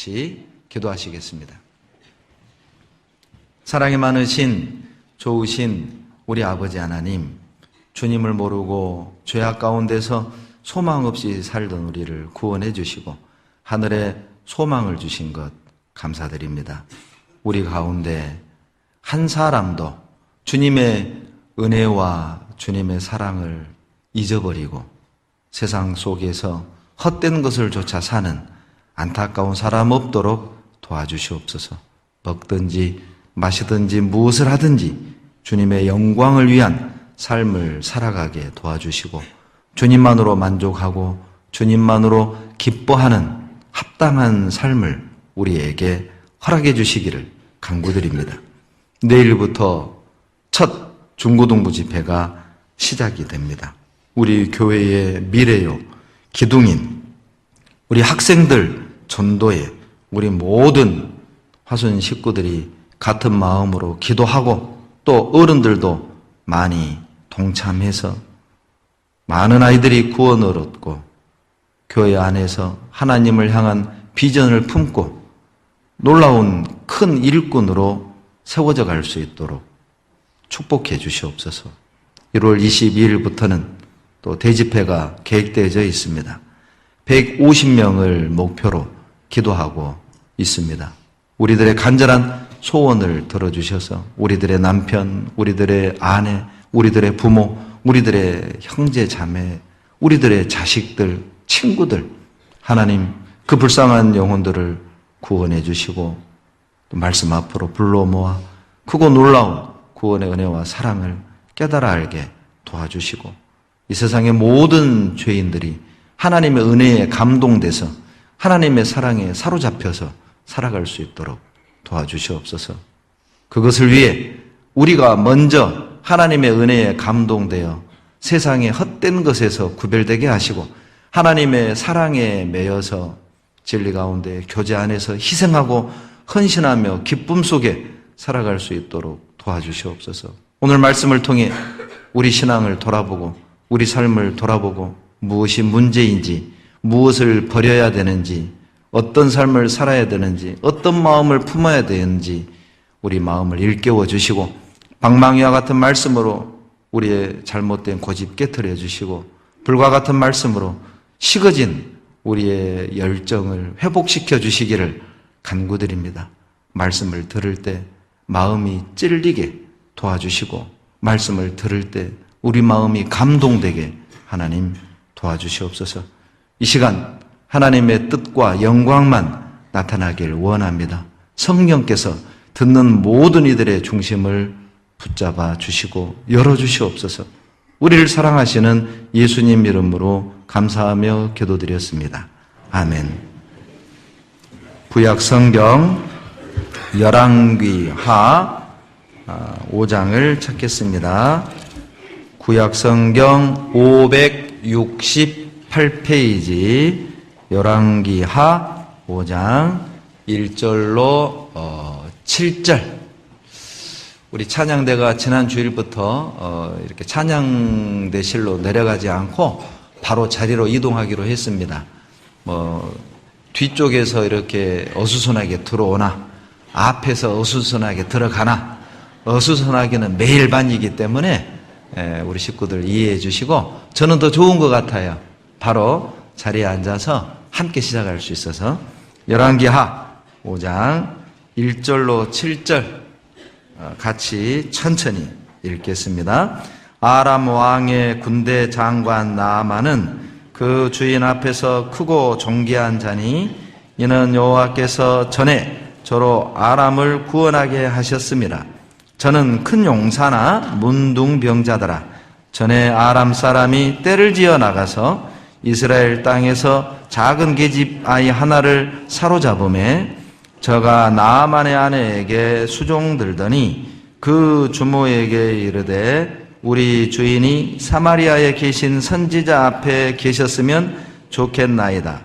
같이 기도하시겠습니다. 사랑이 많으신 좋으신 우리 아버지 하나님, 주님을 모르고 죄악 가운데서 소망 없이 살던 우리를 구원해 주시고 하늘에 소망을 주신 것 감사드립니다. 우리 가운데 한 사람도 주님의 은혜와 주님의 사랑을 잊어버리고 세상 속에서 헛된 것을 조차 사는 안타까운 사람 없도록 도와주시옵소서. 먹든지 마시든지 무엇을 하든지 주님의 영광을 위한 삶을 살아가게 도와주시고 주님만으로 만족하고 주님만으로 기뻐하는 합당한 삶을 우리에게 허락해 주시기를 간구드립니다. 내일부터 첫 중고등부 집회가 시작이 됩니다. 우리 교회의 미래요, 기둥인 우리 학생들 전도에 우리 모든 화순 식구들이 같은 마음으로 기도하고 또 어른들도 많이 동참해서 많은 아이들이 구원을 얻고 교회 안에서 하나님을 향한 비전을 품고 놀라운 큰 일꾼으로 세워져 갈 수 있도록 축복해 주시옵소서. 1월 22일부터는 또 대집회가 계획되어져 있습니다. 150명을 목표로 기도하고 있습니다. 우리들의 간절한 소원을 들어주셔서 우리들의 남편, 우리들의 아내, 우리들의 부모, 우리들의 형제 자매, 우리들의 자식들, 친구들, 하나님 그 불쌍한 영혼들을 구원해 주시고 또 말씀 앞으로 불러 모아 크고 놀라운 구원의 은혜와 사랑을 깨달아 알게 도와주시고 이 세상의 모든 죄인들이 하나님의 은혜에 감동돼서 하나님의 사랑에 사로잡혀서 살아갈 수 있도록 도와주시옵소서. 그것을 위해 우리가 먼저 하나님의 은혜에 감동되어 세상의 헛된 것에서 구별되게 하시고 하나님의 사랑에 매여서 진리 가운데 교제 안에서 희생하고 헌신하며 기쁨 속에 살아갈 수 있도록 도와주시옵소서. 오늘 말씀을 통해 우리 신앙을 돌아보고 우리 삶을 돌아보고 무엇이 문제인지, 무엇을 버려야 되는지, 어떤 삶을 살아야 되는지, 어떤 마음을 품어야 되는지 우리 마음을 일깨워 주시고 방망이와 같은 말씀으로 우리의 잘못된 고집 깨트려 주시고 불과 같은 말씀으로 식어진 우리의 열정을 회복시켜 주시기를 간구드립니다. 말씀을 들을 때 마음이 찔리게 도와주시고 말씀을 들을 때 우리 마음이 감동되게 하나님 도와주시옵소서. 이 시간 하나님의 뜻과 영광만 나타나길 원합니다. 성령께서 듣는 모든 이들의 중심을 붙잡아 주시고 열어주시옵소서. 우리를 사랑하시는 예수님 이름으로 감사하며 기도드렸습니다. 아멘. 구약 성경 열왕기하 5장을 찾겠습니다. 구약 성경 568페이지 열왕기하 5장 1절로 7절. 우리 찬양대가 지난 주일부터 이렇게 찬양대실로 내려가지 않고 바로 자리로 이동하기로 했습니다. 뒤쪽에서 이렇게 어수선하게 들어오나 앞에서 어수선하게 들어가나 어수선하게는 매일 반이기 때문에 우리 식구들 이해해 주시고 저는 더 좋은 것 같아요. 바로 자리에 앉아서 함께 시작할 수 있어서 열왕기하 5장 1절로 7절 같이 천천히 읽겠습니다. 아람 왕의 군대 장관 나아만은 그 주인 앞에서 크고 존귀한 자니 이는 여호와께서 전에 저로 아람을 구원하게 하셨습니다. 저는 큰 용사나 문둥병자더라. 전에 아람 사람이 떼를 지어 나가서 이스라엘 땅에서 작은 계집 아이 하나를 사로잡음에 저가 나아만의 아내에게 수종들더니 그 주모에게 이르되 우리 주인이 사마리아에 계신 선지자 앞에 계셨으면 좋겠나이다.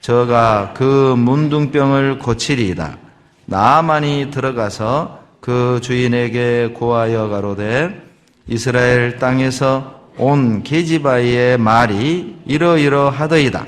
저가 그 문둥병을 고치리이다. 나아만이 들어가서 그 주인에게 고하여 가로되 이스라엘 땅에서 온 계집아이의 말이 이러이러하더이다.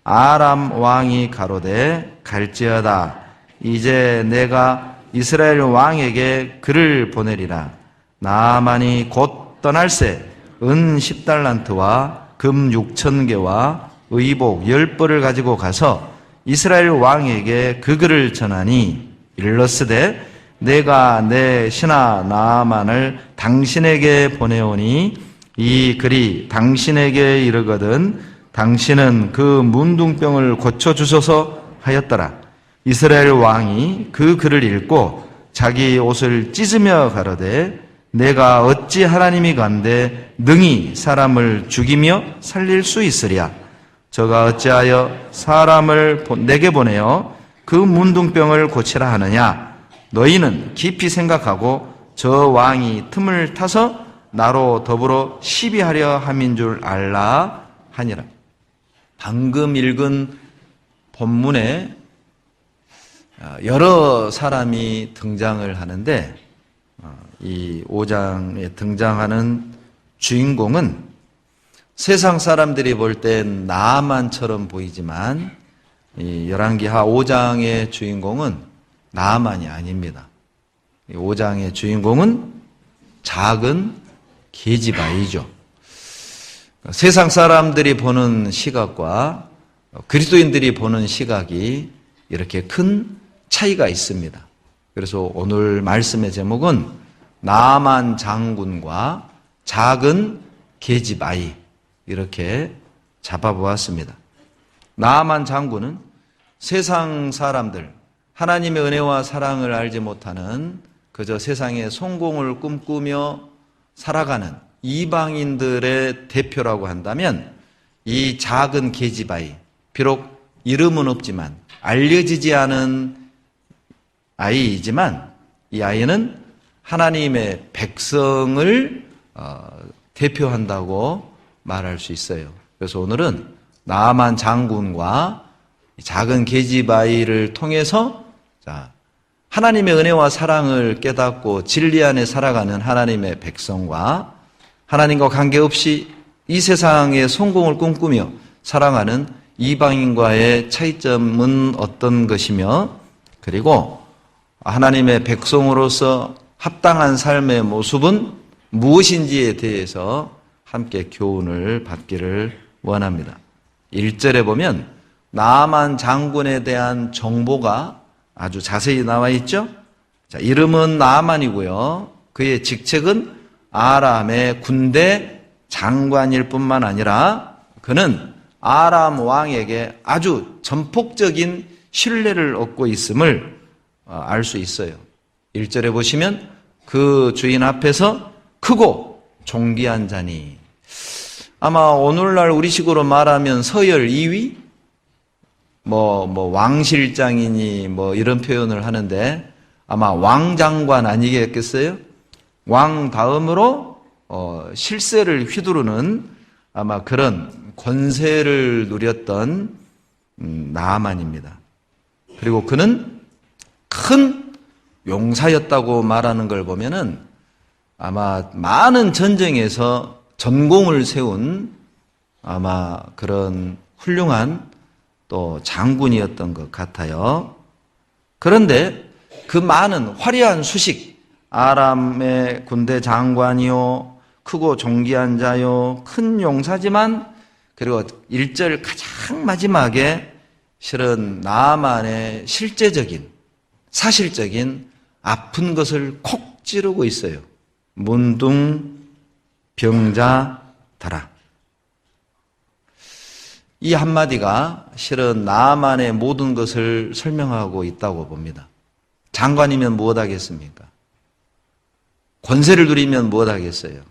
아람 왕이 가로되 갈지어다. 이제 내가 이스라엘 왕에게 글을 보내리라. 나아만이 곧 떠날새 은 10달란트와 금 6,000개와 의복 10벌을 가지고 가서 이스라엘 왕에게 그 글을 전하니 일렀으되 내가 내 신하 나아만을 당신에게 보내오니 이 글이 당신에게 이르거든 당신은 그 문둥병을 고쳐주소서 하였더라. 이스라엘 왕이 그 글을 읽고 자기 옷을 찢으며 가로되 내가 어찌 하나님이 간데 능히 사람을 죽이며 살릴 수 있으랴. 저가 어찌하여 사람을 내게 보내어 그 문둥병을 고치라 하느냐. 너희는 깊이 생각하고 저 왕이 틈을 타서 나로 더불어 시비하려 함인 줄 알라 하니라. 방금 읽은 본문에 여러 사람이 등장을 하는데 이 5장에 등장하는 주인공은 세상 사람들이 볼 땐 나아만처럼 보이지만 이 열왕기하 5장의 주인공은 나아만이 아닙니다. 이 5장의 주인공은 작은 계집아이죠. 세상 사람들이 보는 시각과 그리스도인들이 보는 시각이 이렇게 큰 차이가 있습니다. 그래서 오늘 말씀의 제목은 나아만 장군과 작은 계집아이 이렇게 잡아보았습니다. 나아만 장군은 세상 사람들, 하나님의 은혜와 사랑을 알지 못하는 그저 세상의 성공을 꿈꾸며 살아가는 이방인들의 대표라고 한다면 이 작은 계집아이, 비록 이름은 없지만 알려지지 않은 아이이지만 이 아이는 하나님의 백성을 대표한다고 말할 수 있어요. 그래서 오늘은 나아만 장군과 작은 계집아이를 통해서 하나님의 은혜와 사랑을 깨닫고 진리 안에 살아가는 하나님의 백성과 하나님과 관계없이 이 세상의 성공을 꿈꾸며 살아가는 이방인과의 차이점은 어떤 것이며, 그리고 하나님의 백성으로서 합당한 삶의 모습은 무엇인지에 대해서 함께 교훈을 받기를 원합니다. 1절에 보면 나아만 장군에 대한 정보가 아주 자세히 나와 있죠. 자, 이름은 나아만이고요. 그의 직책은 아람의 군대 장관일 뿐만 아니라 그는 아람 왕에게 아주 전폭적인 신뢰를 얻고 있음을 알 수 있어요. 1절에 보시면 그 주인 앞에서 크고 존귀한 자니, 아마 오늘날 우리식으로 말하면 서열 2위? 왕실장이니 이런 표현을 하는데 아마 왕장관 아니겠겠어요? 왕 다음으로 실세를 휘두르는 아마 그런 권세를 누렸던 나아만입니다. 그리고 그는 큰 용사였다고 말하는 걸 보면은 아마 많은 전쟁에서 전공을 세운 아마 그런 훌륭한 또 장군이었던 것 같아요. 그런데 그 많은 화려한 수식, 아람의 군대 장관이요, 크고 존귀한 자요, 큰 용사지만, 그리고 1절 가장 마지막에 실은 나아만의 실제적인, 사실적인 아픈 것을 콕 찌르고 있어요. 문둥병자더라. 이 한마디가 실은 나아만의 모든 것을 설명하고 있다고 봅니다. 장관이면 무엇 하겠습니까? 권세를 누리면 무엇 하겠어요?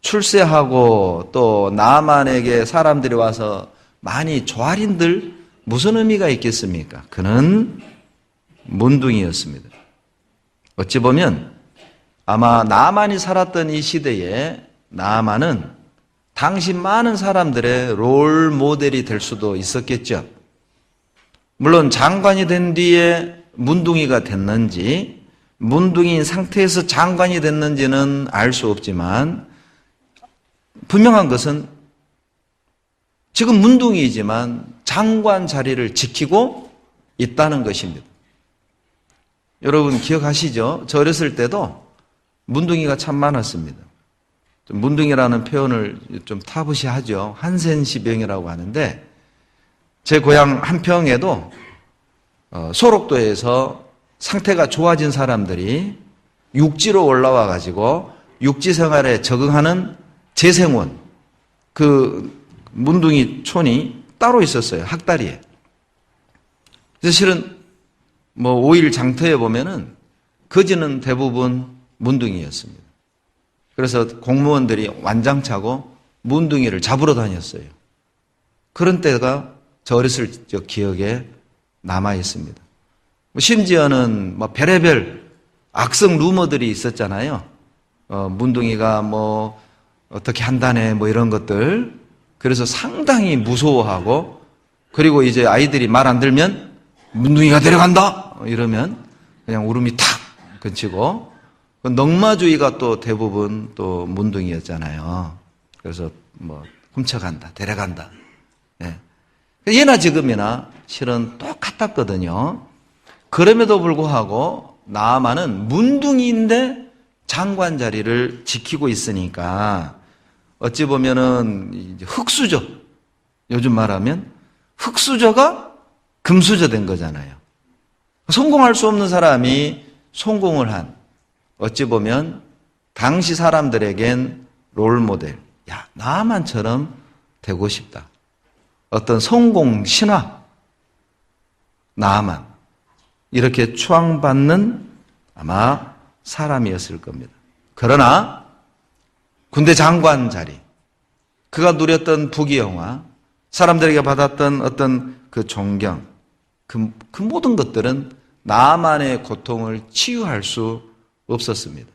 출세하고 또 나아만에게 사람들이 와서 많이 조아린들 무슨 의미가 있겠습니까? 그는 문둥이였습니다. 어찌 보면 아마 나아만이 살았던 이 시대에 나아만은 당시 많은 사람들의 롤 모델이 될 수도 있었겠죠. 물론 장관이 된 뒤에 문둥이가 됐는지, 문둥이인 상태에서 장관이 됐는지는 알 수 없지만 분명한 것은 지금 문둥이이지만 장관 자리를 지키고 있다는 것입니다. 여러분 기억하시죠? 저 어렸을 때도 문둥이가 참 많았습니다. 문둥이라는 표현을 좀 타부시하죠. 한센시병이라고 하는데, 제 고향 한평에도 소록도에서 상태가 좋아진 사람들이 육지로 올라와 가지고 육지 생활에 적응하는 재생원, 그 문둥이촌이 따로 있었어요. 학다리에. 그래서 실은 5일 장터에 보면은 거지는 대부분 문둥이였습니다. 그래서 공무원들이 완장차고 문둥이를 잡으러 다녔어요. 그런 때가 저 어렸을 적 기억에 남아 있습니다. 심지어는 별의별 악성 루머들이 있었잖아요. 문둥이가 어떻게 한다네 이런 것들. 그래서 상당히 무서워하고, 그리고 이제 아이들이 말 안 들면 문둥이가 데려간다 이러면 그냥 울음이 탁 그치고, 넝마주의가 또 대부분 또 문둥이였잖아요. 그래서 훔쳐간다, 데려간다. 예. 예나 지금이나 실은 똑같았거든요. 그럼에도 불구하고 나아만은 문둥이인데 장관 자리를 지키고 있으니까 어찌 보면은 흙수저, 요즘 말하면 흙수저가 금수저 된 거잖아요. 성공할 수 없는 사람이 성공을 한, 어찌 보면 당시 사람들에겐 롤모델, 야, 나아만처럼 되고 싶다. 어떤 성공 신화, 나아만, 이렇게 추앙받는 아마 사람이었을 겁니다. 그러나 군대 장관 자리, 그가 누렸던 부귀영화, 사람들에게 받았던 어떤 그 존경, 그 모든 것들은 나아만의 고통을 치유할 수 없었습니다.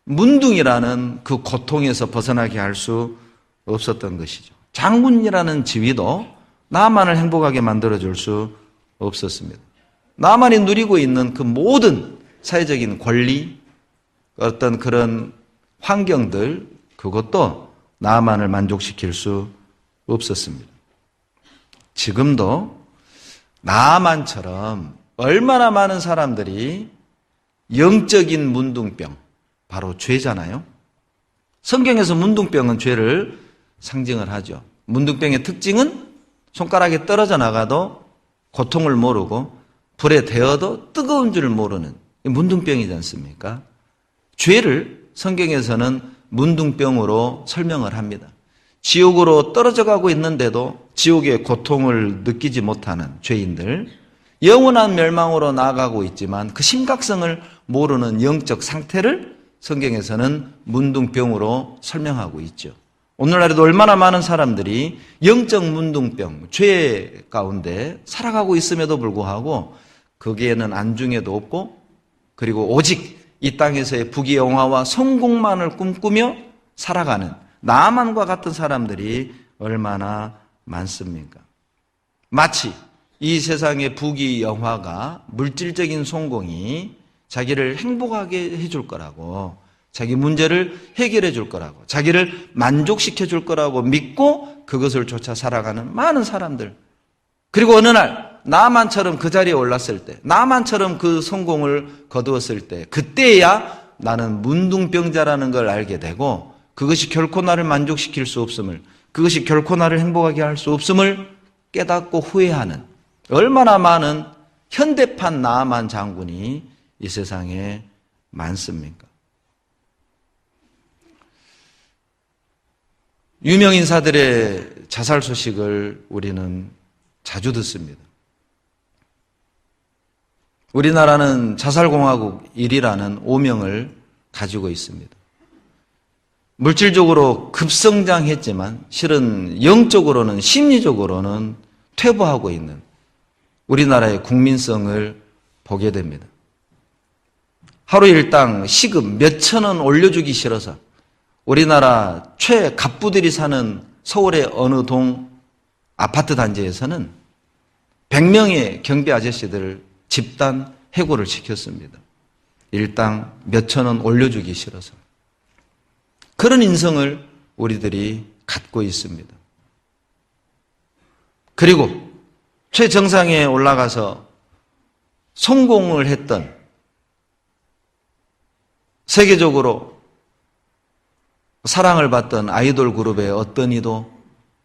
문둥이라는 그 고통에서 벗어나게 할 수 없었던 것이죠. 장군이라는 지위도 나아만을 행복하게 만들어줄 수 없었습니다. 나만이 누리고 있는 그 모든 사회적인 권리, 어떤 그런 환경들, 그것도 나만을 만족시킬 수 없었습니다. 지금도 나만처럼 얼마나 많은 사람들이 영적인 문둥병, 바로 죄잖아요. 성경에서 문둥병은 죄를 상징을 하죠. 문둥병의 특징은 손가락에 떨어져 나가도 고통을 모르고 불에 데어도 뜨거운 줄 모르는 문둥병이지 않습니까? 죄를 성경에서는 문둥병으로 설명을 합니다. 지옥으로 떨어져 가고 있는데도 지옥의 고통을 느끼지 못하는 죄인들, 영원한 멸망으로 나아가고 있지만 그 심각성을 모르는 영적 상태를 성경에서는 문둥병으로 설명하고 있죠. 오늘날에도 얼마나 많은 사람들이 영적 문둥병, 죄 가운데 살아가고 있음에도 불구하고 거기에는 안중에도 없고, 그리고 오직 이 땅에서의 부귀영화와 성공만을 꿈꾸며 살아가는 나만과 같은 사람들이 얼마나 많습니까? 마치 이 세상의 부귀영화가, 물질적인 성공이 자기를 행복하게 해줄 거라고, 자기 문제를 해결해 줄 거라고, 자기를 만족시켜 줄 거라고 믿고 그것을 쫓아 살아가는 많은 사람들. 그리고 어느 날 나만처럼 그 자리에 올랐을 때, 나만처럼 그 성공을 거두었을 때, 그때야 나는 문둥병자라는 걸 알게 되고, 그것이 결코 나를 만족시킬 수 없음을, 그것이 결코 나를 행복하게 할 수 없음을 깨닫고 후회하는 얼마나 많은 현대판 나아만 장군이 이 세상에 많습니까? 유명 인사들의 자살 소식을 우리는 자주 듣습니다. 우리나라는 자살공화국 1위라는 오명을 가지고 있습니다. 물질적으로 급성장했지만 실은 영적으로는, 심리적으로는 퇴보하고 있는 우리나라의 국민성을 보게 됩니다. 하루 일당 시급 몇천 원 올려주기 싫어서 우리나라 최갑부들이 사는 서울의 어느 동 아파트 단지에서는 100명의 경비 아저씨들을 집단 해고를 시켰습니다. 일당 몇천 원 올려주기 싫어서. 그런 인성을 우리들이 갖고 있습니다. 그리고 최정상에 올라가서 성공을 했던, 세계적으로 사랑을 받던 아이돌 그룹의 어떤 이도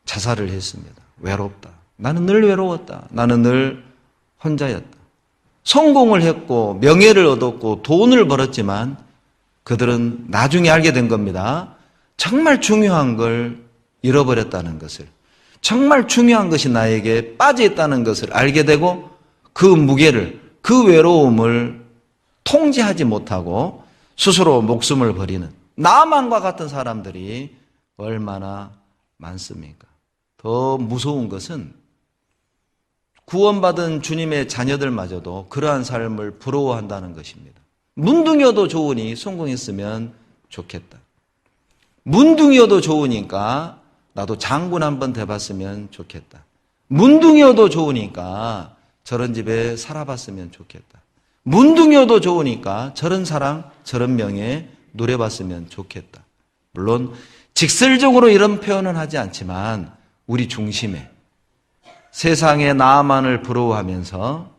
자살을 했습니다. 외롭다. 나는 늘 외로웠다. 나는 늘 혼자였다. 성공을 했고 명예를 얻었고 돈을 벌었지만 그들은 나중에 알게 된 겁니다. 정말 중요한 걸 잃어버렸다는 것을, 정말 중요한 것이 나에게 빠져있다는 것을 알게 되고 그 무게를, 그 외로움을 통제하지 못하고 스스로 목숨을 버리는 나만과 같은 사람들이 얼마나 많습니까? 더 무서운 것은 구원받은 주님의 자녀들마저도 그러한 삶을 부러워한다는 것입니다. 문둥이어도 좋으니 성공했으면 좋겠다. 문둥이어도 좋으니까 나도 장군 한번 돼봤으면 좋겠다. 문둥이어도 좋으니까 저런 집에 살아봤으면 좋겠다. 문둥이어도 좋으니까 저런 사랑, 저런 명예 누려봤으면 좋겠다. 물론 직설적으로 이런 표현은 하지 않지만 우리 중심에 세상의 나만을 부러워하면서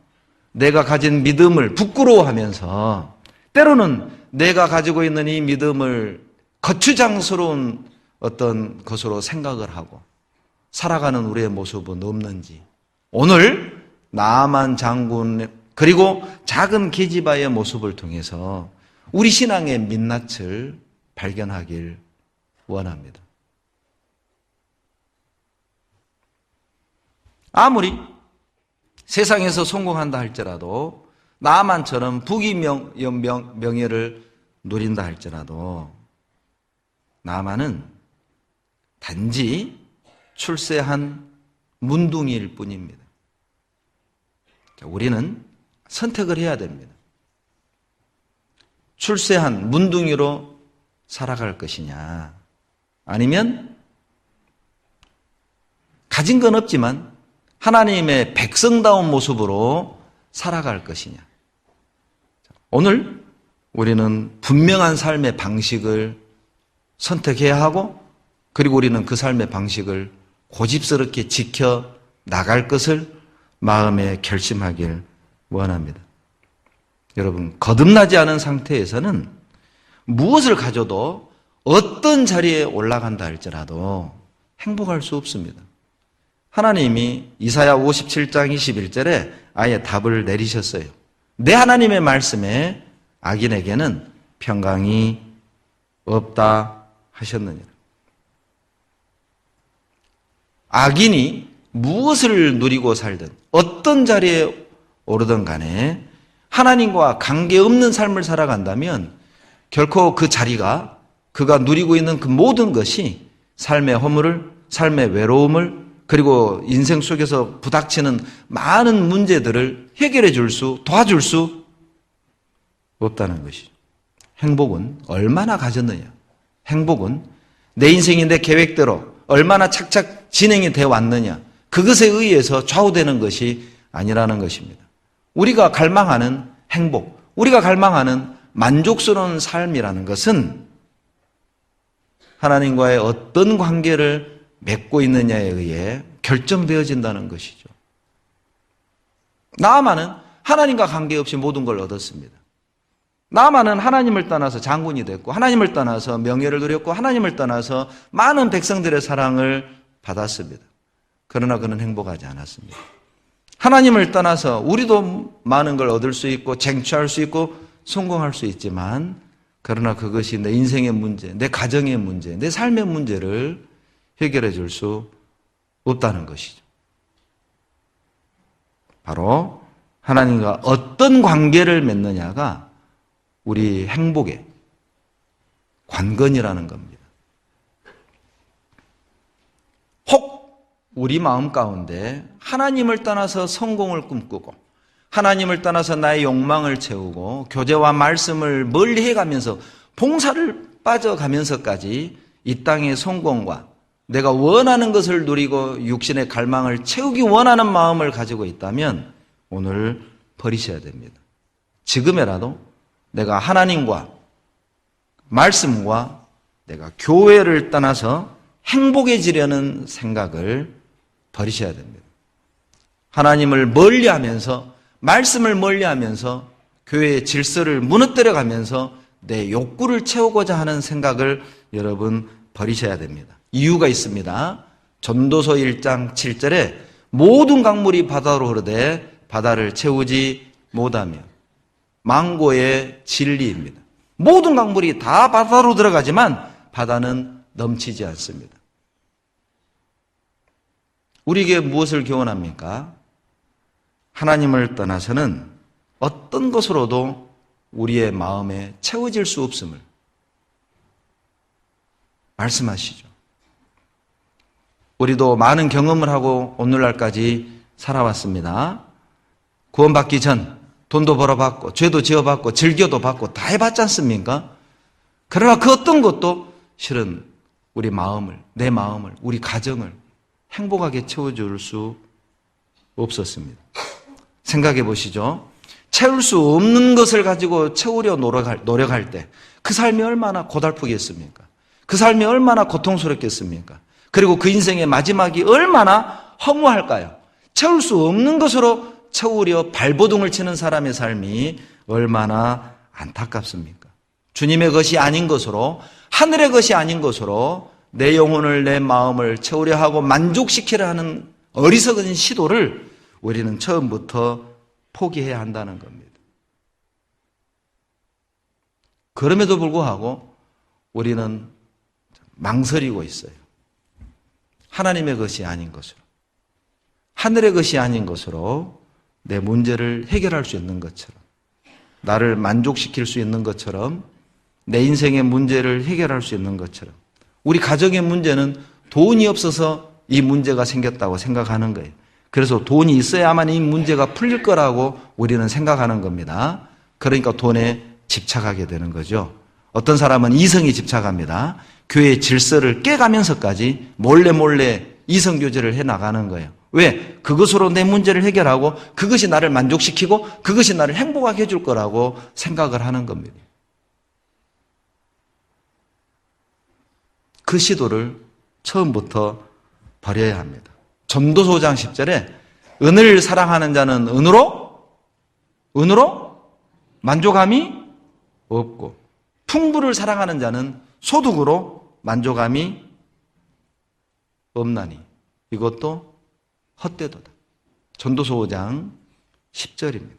내가 가진 믿음을 부끄러워하면서 때로는 내가 가지고 있는 이 믿음을 거추장스러운 어떤 것으로 생각을 하고 살아가는 우리의 모습은 없는지, 오늘 나만 장군 그리고 작은 계집아의 모습을 통해서 우리 신앙의 민낯을 발견하길 원합니다. 아무리 세상에서 성공한다 할지라도, 나만처럼 부귀명예를 누린다 할지라도 나만은 단지 출세한 문둥이일 뿐입니다. 우리는 선택을 해야 됩니다. 출세한 문둥이로 살아갈 것이냐, 아니면 가진 건 없지만 하나님의 백성다운 모습으로 살아갈 것이냐. 오늘 우리는 분명한 삶의 방식을 선택해야 하고, 그리고 우리는 그 삶의 방식을 고집스럽게 지켜 나갈 것을 마음에 결심하길 원합니다. 여러분, 거듭나지 않은 상태에서는 무엇을 가져도 어떤 자리에 올라간다 할지라도 행복할 수 없습니다. 하나님이 이사야 57장 21절에 아예 답을 내리셨어요. 내 하나님의 말씀에 악인에게는 평강이 없다 하셨느니라. 악인이 무엇을 누리고 살든 어떤 자리에 오르든 간에 하나님과 관계없는 삶을 살아간다면 결코 그 자리가, 그가 누리고 있는 그 모든 것이 삶의 허물을, 삶의 외로움을, 그리고 인생 속에서 부닥치는 많은 문제들을 해결해 줄 수, 도와줄 수 없다는 것이죠. 행복은 얼마나 가졌느냐. 행복은 내 인생이 내 계획대로 얼마나 착착 진행이 되어 왔느냐. 그것에 의해서 좌우되는 것이 아니라는 것입니다. 우리가 갈망하는 행복, 우리가 갈망하는 만족스러운 삶이라는 것은 하나님과의 어떤 관계를 맺고 있느냐에 의해 결정되어진다는 것이죠. 나아만은 하나님과 관계없이 모든 걸 얻었습니다. 나아만은 하나님을 떠나서 장군이 됐고, 하나님을 떠나서 명예를 누렸고, 하나님을 떠나서 많은 백성들의 사랑을 받았습니다. 그러나 그는 행복하지 않았습니다. 하나님을 떠나서 우리도 많은 걸 얻을 수 있고 쟁취할 수 있고 성공할 수 있지만, 그러나 그것이 내 인생의 문제, 내 가정의 문제, 내 삶의 문제를 해결해 줄 수 없다는 것이죠. 바로 하나님과 어떤 관계를 맺느냐가 우리 행복의 관건이라는 겁니다. 혹 우리 마음 가운데 하나님을 떠나서 성공을 꿈꾸고, 하나님을 떠나서 나의 욕망을 채우고, 교제와 말씀을 멀리 해가면서 봉사를 빠져가면서까지 이 땅의 성공과 내가 원하는 것을 누리고 육신의 갈망을 채우기 원하는 마음을 가지고 있다면 오늘 버리셔야 됩니다. 지금이라도 내가 하나님과 말씀과 내가 교회를 떠나서 행복해지려는 생각을 버리셔야 됩니다. 하나님을 멀리하면서, 말씀을 멀리하면서 교회의 질서를 무너뜨려가면서 내 욕구를 채우고자 하는 생각을 여러분 버리셔야 됩니다. 이유가 있습니다. 전도서 1장 7절에 모든 강물이 바다로 흐르되 바다를 채우지 못하며, 망고의 진리입니다. 모든 강물이 다 바다로 들어가지만 바다는 넘치지 않습니다. 우리에게 무엇을 교훈합니까? 하나님을 떠나서는 어떤 것으로도 우리의 마음에 채워질 수 없음을 말씀하시죠. 우리도 많은 경험을 하고 오늘날까지 살아왔습니다. 구원받기 전 돈도 벌어받고 죄도 지어받고 즐겨도 받고 다 해봤지 않습니까? 그러나 그 어떤 것도 실은 우리 마음을, 내 마음을, 우리 가정을 행복하게 채워줄 수 없었습니다. 생각해 보시죠. 채울 수 없는 것을 가지고 채우려 노력할 때 그 삶이 얼마나 고달프겠습니까? 그 삶이 얼마나 고통스럽겠습니까? 그리고 그 인생의 마지막이 얼마나 허무할까요? 채울 수 없는 것으로 채우려 발버둥을 치는 사람의 삶이 얼마나 안타깝습니까? 주님의 것이 아닌 것으로, 하늘의 것이 아닌 것으로 내 영혼을, 내 마음을 채우려 하고 만족시키려 하는 어리석은 시도를 우리는 처음부터 포기해야 한다는 겁니다. 그럼에도 불구하고 우리는 망설이고 있어요. 하나님의 것이 아닌 것으로, 하늘의 것이 아닌 것으로 내 문제를 해결할 수 있는 것처럼, 나를 만족시킬 수 있는 것처럼, 내 인생의 문제를 해결할 수 있는 것처럼, 우리 가정의 문제는 돈이 없어서 이 문제가 생겼다고 생각하는 거예요. 그래서 돈이 있어야만 이 문제가 풀릴 거라고 우리는 생각하는 겁니다. 그러니까 돈에 집착하게 되는 거죠. 어떤 사람은 이성에 집착합니다. 교회의 질서를 깨가면서까지 몰래 이성교제를 해나가는 거예요. 왜? 그것으로 내 문제를 해결하고 그것이 나를 만족시키고 그것이 나를 행복하게 해줄 거라고 생각을 하는 겁니다. 그 시도를 처음부터 버려야 합니다. 전도서 5장 10절에 은을 사랑하는 자는 은으로 만족함이 없고 풍부를 사랑하는 자는 소득으로 만족함이 없나니 이것도 헛되도다. 전도서 5장 10절입니다.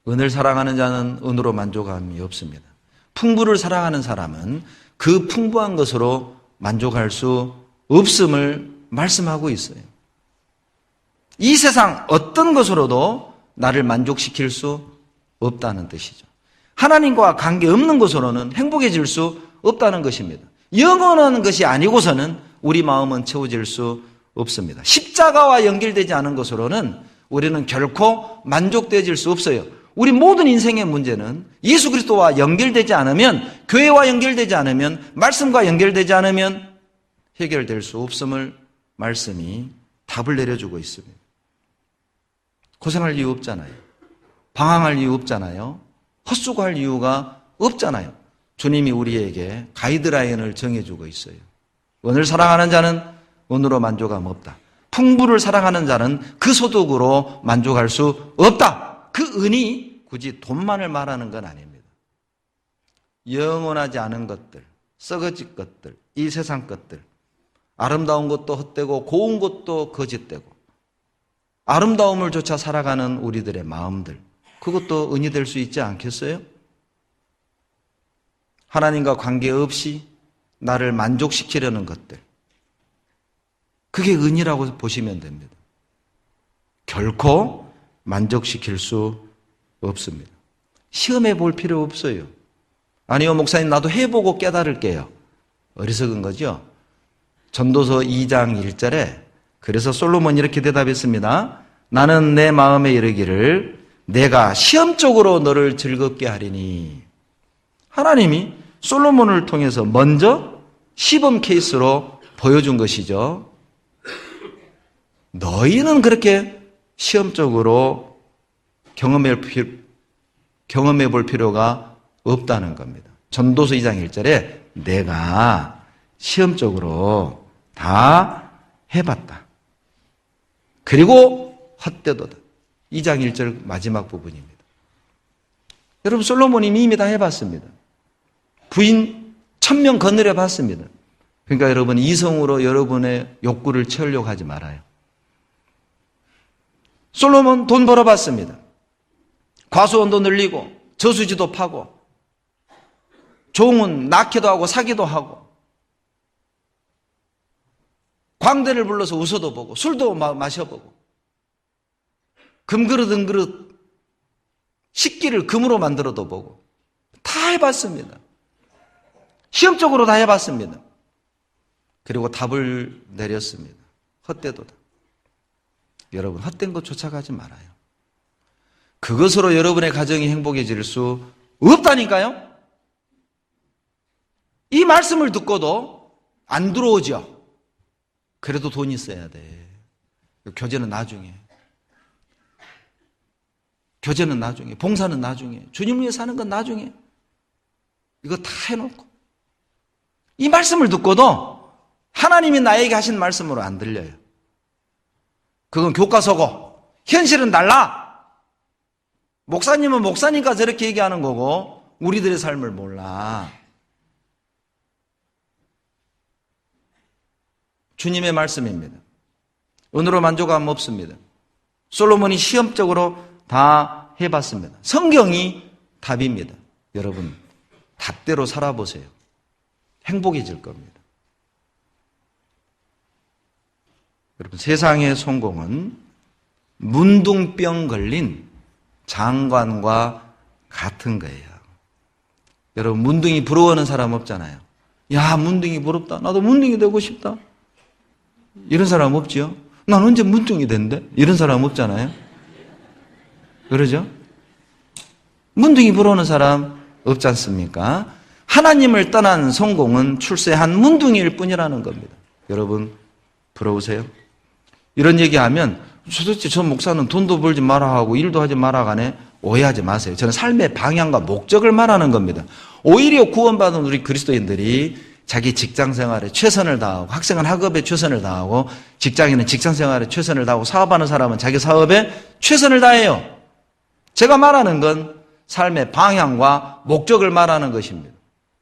은을 사랑하는 자는 은으로 만족함이 없습니다. 풍부를 사랑하는 사람은 그 풍부한 것으로 만족할 수 없음을 말씀하고 있어요. 이 세상 어떤 것으로도 나를 만족시킬 수 없다는 뜻이죠. 하나님과 관계없는 것으로는 행복해질 수 없다는 것입니다. 영원한 것이 아니고서는 우리 마음은 채워질 수 없습니다. 십자가와 연결되지 않은 것으로는 우리는 결코 만족되어질 수 없어요. 우리 모든 인생의 문제는 예수 그리스도와 연결되지 않으면, 교회와 연결되지 않으면, 말씀과 연결되지 않으면 해결될 수 없음을 말씀이 답을 내려주고 있습니다. 고생할 이유 없잖아요. 방황할 이유 없잖아요. 헛수고할 이유가 없잖아요. 주님이 우리에게 가이드라인을 정해주고 있어요. 은을 사랑하는 자는 은으로 만족함 없다. 풍부를 사랑하는 자는 그 소득으로 만족할 수 없다. 그 은이 굳이 돈만을 말하는 건 아닙니다. 영원하지 않은 것들, 썩어질 것들, 이 세상 것들, 아름다운 것도 헛되고 고운 것도 거짓되고 아름다움을 쫓아 살아가는 우리들의 마음들, 그것도 은이 될 수 있지 않겠어요? 하나님과 관계없이 나를 만족시키려는 것들, 그게 은이라고 보시면 됩니다. 결코 만족시킬 수 없습니다. 시험해 볼 필요 없어요. 아니요, 목사님 나도 해보고 깨달을게요. 어리석은 거죠? 전도서 2장 1절에 그래서 솔로몬이 이렇게 대답했습니다. 나는 내 마음에 이르기를 내가 시험적으로 너를 즐겁게 하리니. 하나님이 솔로몬을 통해서 먼저 시범 케이스로 보여준 것이죠. 너희는 그렇게 시험적으로 경험해 볼 필요가 없다는 겁니다. 전도서 2장 1절에 내가 시험적으로 다 해봤다. 그리고 헛되도다. 2장 1절 마지막 부분입니다. 여러분, 솔로몬이 이미 다 해봤습니다. 부인 1000명 거느려 봤습니다. 그러니까 여러분, 이성으로 여러분의 욕구를 채우려고 하지 말아요. 솔로몬 돈 벌어봤습니다. 과수원도 늘리고 저수지도 파고 종은 낳기도 하고 사기도 하고 광대를 불러서 웃어도 보고 술도 마셔보고 금그릇 은그릇 식기를 금으로 만들어도 보고 다 해봤습니다. 시험적으로 다 해봤습니다. 그리고 답을 내렸습니다. 헛되도다. 여러분, 헛된 것 쫓아가지 말아요. 그것으로 여러분의 가정이 행복해질 수 없다니까요. 이 말씀을 듣고도 안 들어오죠. 그래도 돈이 있어야 돼. 교제는 나중에. 교제는 나중에. 봉사는 나중에. 주님 위해 사는 건 나중에. 이거 다 해놓고. 이 말씀을 듣고도 하나님이 나에게 하신 말씀으로 안 들려요. 그건 교과서고 현실은 달라. 목사님은 목사니까 저렇게 얘기하는 거고 우리들의 삶을 몰라. 주님의 말씀입니다. 은으로 만족함 없습니다. 솔로몬이 시험적으로 다 해봤습니다. 성경이 답입니다. 여러분, 답대로 살아보세요. 행복해질 겁니다. 여러분, 세상의 성공은 문둥병 걸린 장관과 같은 거예요. 여러분, 문둥이 부러워하는 사람 없잖아요. 야, 문둥이 부럽다. 나도 문둥이 되고 싶다. 이런 사람 없지요? 난 언제 문둥이 된대? 이런 사람 없잖아요. 그러죠? 문둥이 부러워하는 사람 없지 않습니까? 하나님을 떠난 성공은 출세한 문둥이일 뿐이라는 겁니다. 여러분, 부러우세요? 이런 얘기하면 도대체 저 목사는 돈도 벌지 마라 하고 일도 하지 마라 하네. 오해하지 마세요. 저는 삶의 방향과 목적을 말하는 겁니다. 오히려 구원받은 우리 그리스도인들이 자기 직장 생활에 최선을 다하고, 학생은 학업에 최선을 다하고, 직장인은 직장 생활에 최선을 다하고, 사업하는 사람은 자기 사업에 최선을 다해요. 제가 말하는 건 삶의 방향과 목적을 말하는 것입니다.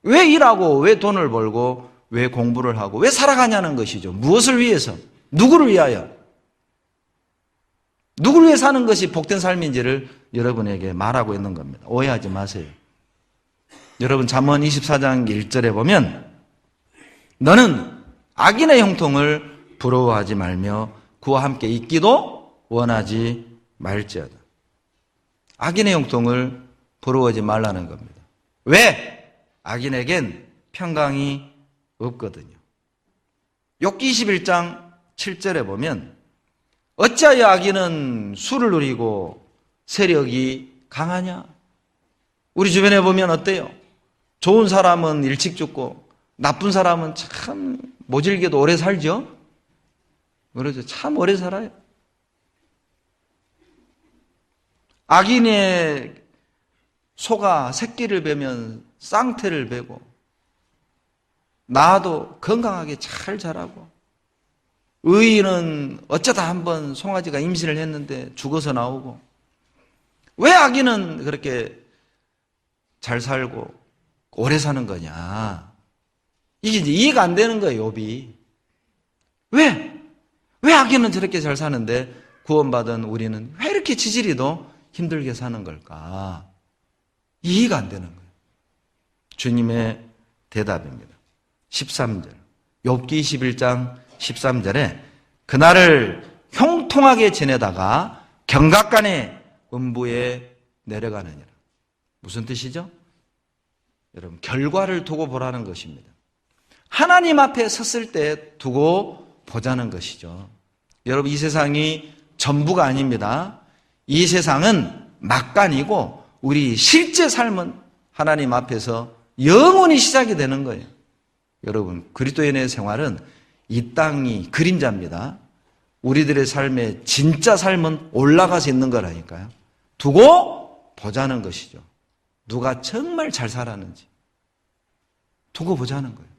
왜 일하고, 왜 돈을 벌고, 왜 공부를 하고, 왜 살아가냐는 것이죠. 무엇을 위해서? 누구를 위하여? 누구를 위해 사는 것이 복된 삶인지를 여러분에게 말하고 있는 겁니다. 오해하지 마세요. 여러분 잠언 24장 1절에 보면 너는 악인의 형통을 부러워하지 말며 그와 함께 있기도 원하지 말지어다. 악인의 형통을 부러워하지 말라는 겁니다. 왜? 악인에겐 평강이 없거든요. 욥기 21장 7절에 보면 어찌하여 악인은 수를 누리고 세력이 강하냐? 우리 주변에 보면 어때요? 좋은 사람은 일찍 죽고 나쁜 사람은 참 모질게도 오래 살죠? 그러죠. 참 오래 살아요. 악인의 소가 새끼를 베면 쌍태를 베고 나도 건강하게 잘 자라고 의인은 어쩌다 한번 송아지가 임신을 했는데 죽어서 나오고 왜 악인은 그렇게 잘 살고 오래 사는 거냐? 이게 이제 이해가 안 되는 거예요, 욥이. 왜? 왜 악인은 저렇게 잘 사는데 구원받은 우리는 왜 이렇게 지지리도 힘들게 사는 걸까? 이해가 안 되는 거예요. 주님의 대답입니다. 13절. 욥기 21장 13절에 그날을 형통하게 지내다가 경각간에 음부에 내려가느니라. 무슨 뜻이죠? 여러분, 결과를 두고 보라는 것입니다. 하나님 앞에 섰을 때 두고 보자는 것이죠. 여러분, 이 세상이 전부가 아닙니다. 이 세상은 막간이고 우리 실제 삶은 하나님 앞에서 영원히 시작이 되는 거예요. 여러분, 그리스도인의 생활은 이 땅이 그림자입니다. 우리들의 삶의 진짜 삶은 올라가서 있는 거라니까요. 두고 보자는 것이죠. 누가 정말 잘 살았는지 두고 보자는 거예요.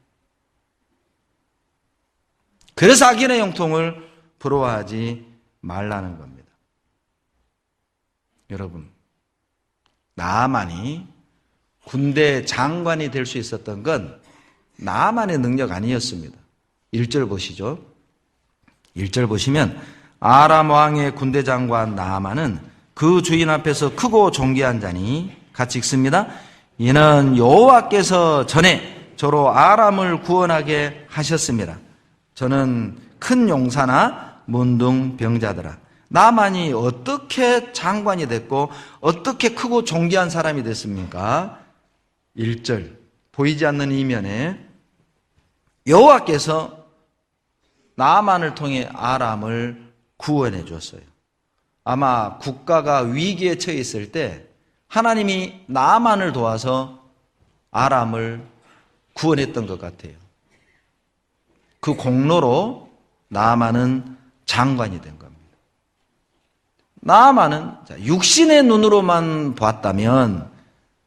그래서 악인의 형통을 부러워하지 말라는 겁니다. 여러분, 나아만이 군대 장관이 될 수 있었던 건 나아만의 능력 아니었습니다. 1절 보시죠. 1절 보시면 아람 왕의 군대 장관 나아만은 그 주인 앞에서 크고 존귀한 자니 같이 읽습니다. 이는 여호와께서 전에 저로 아람을 구원하게 하셨습니다. 저는 큰 용사나 문둥병자더라. 나만이 어떻게 장관이 됐고 어떻게 크고 존귀한 사람이 됐습니까? 1절 보이지 않는 이면에 여호와께서 나만을 통해 아람을 구원해 줬어요. 아마 국가가 위기에 처해 있을 때 하나님이 나만을 도와서 아람을 구원했던 것 같아요. 그 공로로 나아만은 장관이 된 겁니다. 나아만은 육신의 눈으로만 봤다면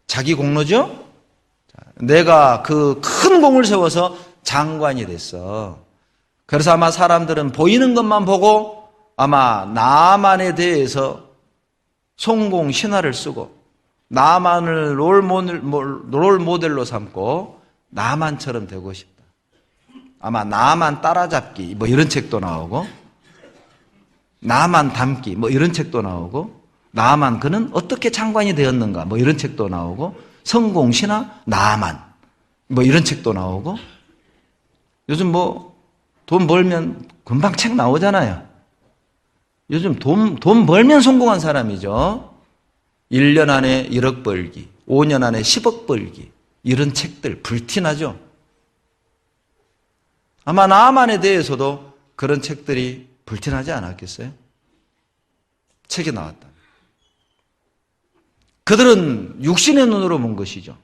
자기 공로죠? 내가 그 큰 공을 세워서 장관이 됐어. 그래서 아마 사람들은 보이는 것만 보고 아마 나아만에 대해서 성공 신화를 쓰고 나아만을 롤 모델로 삼고 나아만처럼 되고 싶다. 아마 나아만 따라잡기 뭐 이런 책도 나오고 나아만 닮기 뭐 이런 책도 나오고 나아만 그는 어떻게 장관이 되었는가 뭐 이런 책도 나오고 성공신화 나아만 뭐 이런 책도 나오고 요즘 뭐 돈 벌면 금방 책 나오잖아요. 요즘 돈 벌면 성공한 사람이죠. 1년 안에 1억 벌기 5년 안에 10억 벌기 이런 책들 불티나죠. 아마 나아만에 대해서도 그런 책들이 불티나지 않았겠어요? 책이 나왔다. 그들은 육신의 눈으로 본 것이죠.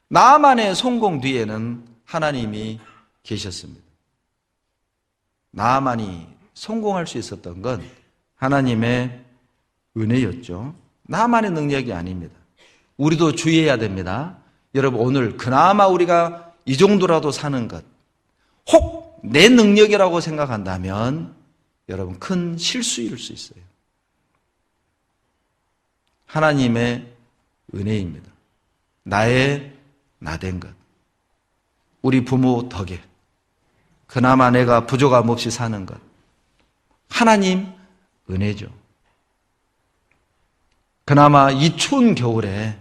나아만의 성공 뒤에는 하나님이 계셨습니다. 나아만이 성공할 수 있었던 건 하나님의 은혜였죠. 나만의 능력이 아닙니다. 우리도 주의해야 됩니다. 여러분, 오늘 그나마 우리가 이 정도라도 사는 것, 혹 내 능력이라고 생각한다면 여러분 큰 실수일 수 있어요. 하나님의 은혜입니다. 나의 나된 것, 우리 부모 덕에 그나마 내가 부족함 없이 사는 것, 하나님 은혜죠. 그나마 이 추운 겨울에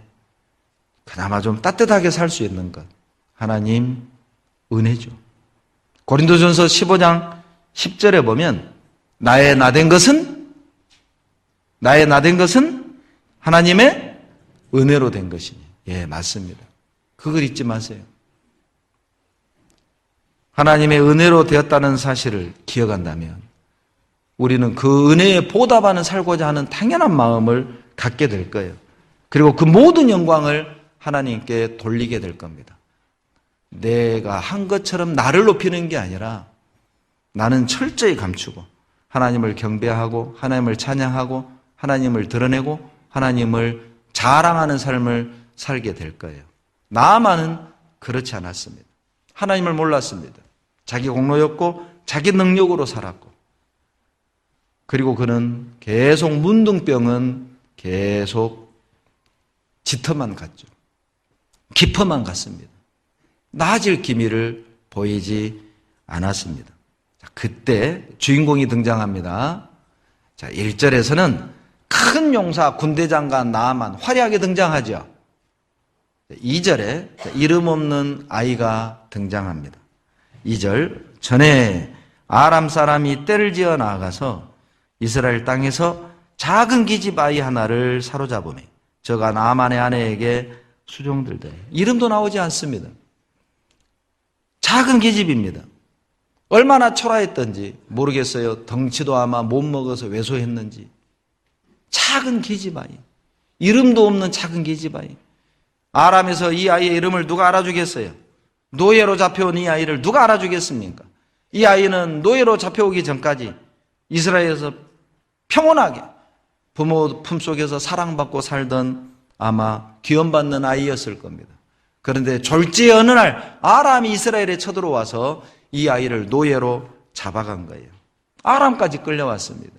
그나마 좀 따뜻하게 살 수 있는 것, 하나님 은혜죠. 고린도전서 15장 10절에 보면 나의 나된 것은 하나님의 은혜로 된 것이니. 예, 맞습니다. 그걸 잊지 마세요. 하나님의 은혜로 되었다는 사실을 기억한다면 우리는 그 은혜에 보답하는 살고자 하는 당연한 마음을 갖게 될 거예요. 그리고 그 모든 영광을 하나님께 돌리게 될 겁니다. 내가 한 것처럼 나를 높이는 게 아니라 나는 철저히 감추고 하나님을 경배하고 하나님을 찬양하고 하나님을 드러내고 하나님을 자랑하는 삶을 살게 될 거예요. 나만은 그렇지 않았습니다. 하나님을 몰랐습니다. 자기 공로였고 자기 능력으로 살았고, 그리고 그는 계속 문둥병은 계속 짙어만 갔죠. 깊어만 갔습니다. 나아질 기미를 보이지 않았습니다. 자, 그때 주인공이 등장합니다. 자, 1절에서는 큰 용사 군대장관 나아만 화려하게 등장하죠. 2절에 이름 없는 아이가 등장합니다. 2절, 전에 아람 사람이 떼를 지어 나아가서 이스라엘 땅에서 작은 기집 아이 하나를 사로잡으며 저가 나아만의 아내에게 수종들되, 이름도 나오지 않습니다. 작은 계집입니다. 얼마나 초라했던지 모르겠어요. 덩치도 아마 못 먹어서 왜소했는지. 작은 계집아이, 이름도 없는 작은 계집아이. 아람에서 이 아이의 이름을 누가 알아주겠어요? 노예로 잡혀온 이 아이를 누가 알아주겠습니까? 이 아이는 노예로 잡혀오기 전까지 이스라엘에서 평온하게 부모 품속에서 사랑받고 살던 아마 귀염받는 아이였을 겁니다. 그런데 졸지에 어느 날 아람이 이스라엘에 쳐들어와서 이 아이를 노예로 잡아간 거예요. 아람까지 끌려왔습니다.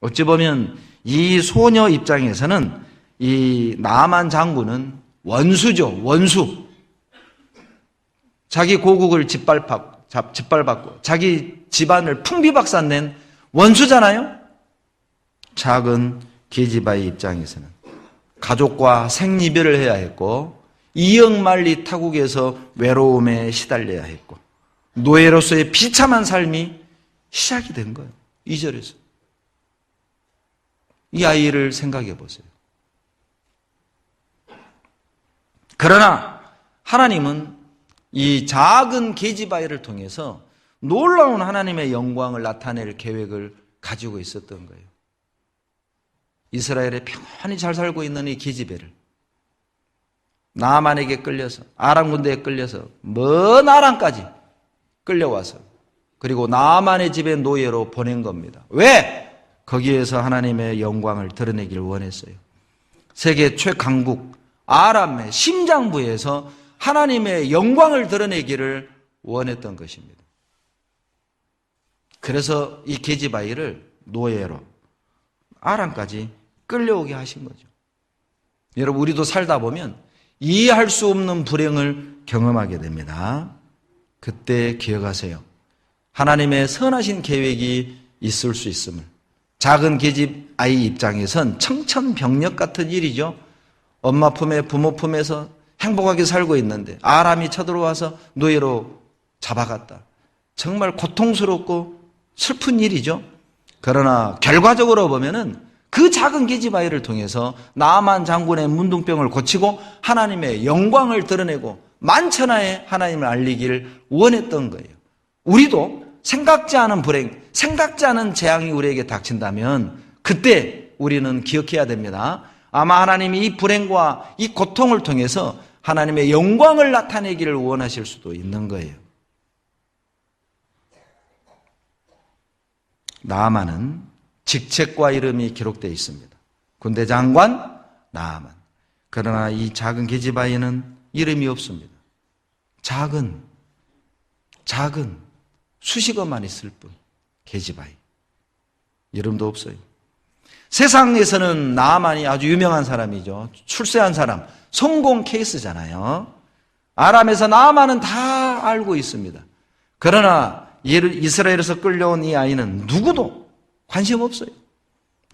어찌 보면 이 소녀 입장에서는 이 나아만 장군은 원수죠. 원수. 자기 고국을 짓밟았고 자기 집안을 풍비박산낸 원수잖아요. 작은 계집아이 입장에서는 가족과 생이별을 해야 했고 이역만리 타국에서 외로움에 시달려야 했고 노예로서의 비참한 삶이 시작이 된 거예요. 2절에서. 이 아이를 생각해 보세요. 그러나 하나님은 이 작은 계집아이를 통해서 놀라운 하나님의 영광을 나타낼 계획을 가지고 있었던 거예요. 이스라엘에 평안히 잘 살고 있는 이 계집애를 나아만에게 끌려서, 아람 군대에 끌려서 먼 아람까지 끌려와서 그리고 나아만의 집에 노예로 보낸 겁니다. 왜? 거기에서 하나님의 영광을 드러내기를 원했어요. 세계 최강국 아람의 심장부에서 하나님의 영광을 드러내기를 원했던 것입니다. 그래서 이 계집아이를 노예로 아람까지 끌려오게 하신 거죠. 여러분, 우리도 살다 보면 이해할 수 없는 불행을 경험하게 됩니다. 그때 기억하세요. 하나님의 선하신 계획이 있을 수 있음을. 작은 계집 아이 입장에선 청천벽력 같은 일이죠. 엄마 품에 부모 품에서 행복하게 살고 있는데 아람이 쳐들어와서 노예로 잡아갔다. 정말 고통스럽고 슬픈 일이죠. 그러나 결과적으로 보면은 그 작은 계집 아이를 통해서 나아만 장군의 문둥병을 고치고 하나님의 영광을 드러내고 만천하에 하나님을 알리기를 원했던 거예요. 우리도 생각지 않은 불행, 생각지 않은 재앙이 우리에게 닥친다면 그때 우리는 기억해야 됩니다. 아마 하나님이 이 불행과 이 고통을 통해서 하나님의 영광을 나타내기를 원하실 수도 있는 거예요. 나아만은 직책과 이름이 기록되어 있습니다. 군대 장관 나아만. 그러나 이 작은 계집아이는 이름이 없습니다. 작은 수식어만 있을 뿐. 계집아이. 이름도 없어요. 세상에서는 나아만이 아주 유명한 사람이죠. 출세한 사람, 성공 케이스잖아요. 아람에서 나아만은 다 알고 있습니다. 그러나 이스라엘에서 끌려온 이 아이는 누구도 관심 없어요.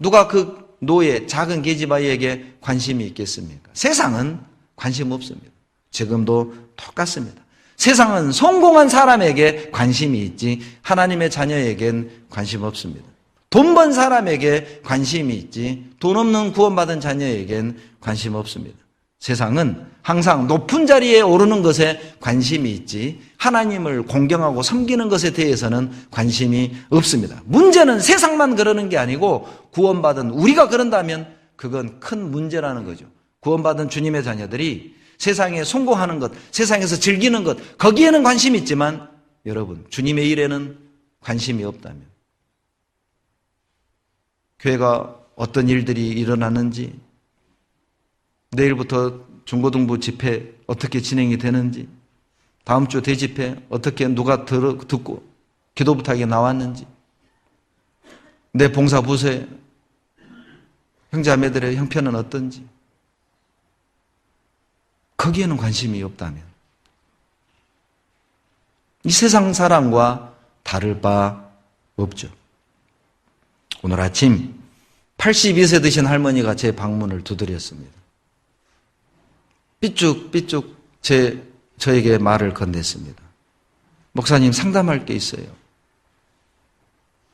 누가 그 노예, 작은 계집아이에게 관심이 있겠습니까? 세상은 관심 없습니다. 지금도 똑같습니다. 세상은 성공한 사람에게 관심이 있지 하나님의 자녀에겐 관심 없습니다. 돈 번 사람에게 관심이 있지 돈 없는 구원받은 자녀에겐 관심 없습니다. 세상은 항상 높은 자리에 오르는 것에 관심이 있지 하나님을 공경하고 섬기는 것에 대해서는 관심이 없습니다. 문제는 세상만 그러는 게 아니고 구원받은 우리가 그런다면 그건 큰 문제라는 거죠. 구원받은 주님의 자녀들이 세상에 성공하는 것, 세상에서 즐기는 것, 거기에는 관심이 있지만 여러분, 주님의 일에는 관심이 없다면 교회가 어떤 일들이 일어나는지, 내일부터 중고등부 집회 어떻게 진행이 되는지, 다음 주 대집회 어떻게 누가 듣고 기도 부탁에 나왔는지, 내 봉사 부서에 형제자매들의 형편은 어떤지, 거기에는 관심이 없다면 이 세상 사람과 다를 바 없죠. 오늘 아침 82세 되신 할머니가 제 방문을 두드렸습니다. 삐죽삐죽 저에게 말을 건넸습니다. 목사님, 상담할 게 있어요.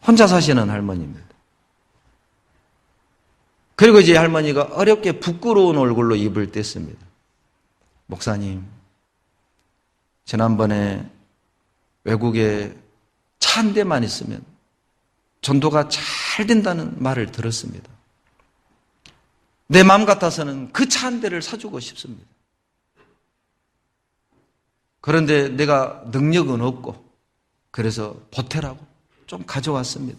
혼자 사시는 할머니입니다. 그리고 이제 할머니가 어렵게 부끄러운 얼굴로 입을 뗐습니다. 목사님, 지난번에 외국에 차 한 대만 있으면 전도가 잘 된다는 말을 들었습니다. 내 마음 같아서는 그 차 한 대를 사주고 싶습니다. 그런데 내가 능력은 없고 그래서 보태라고 좀 가져왔습니다.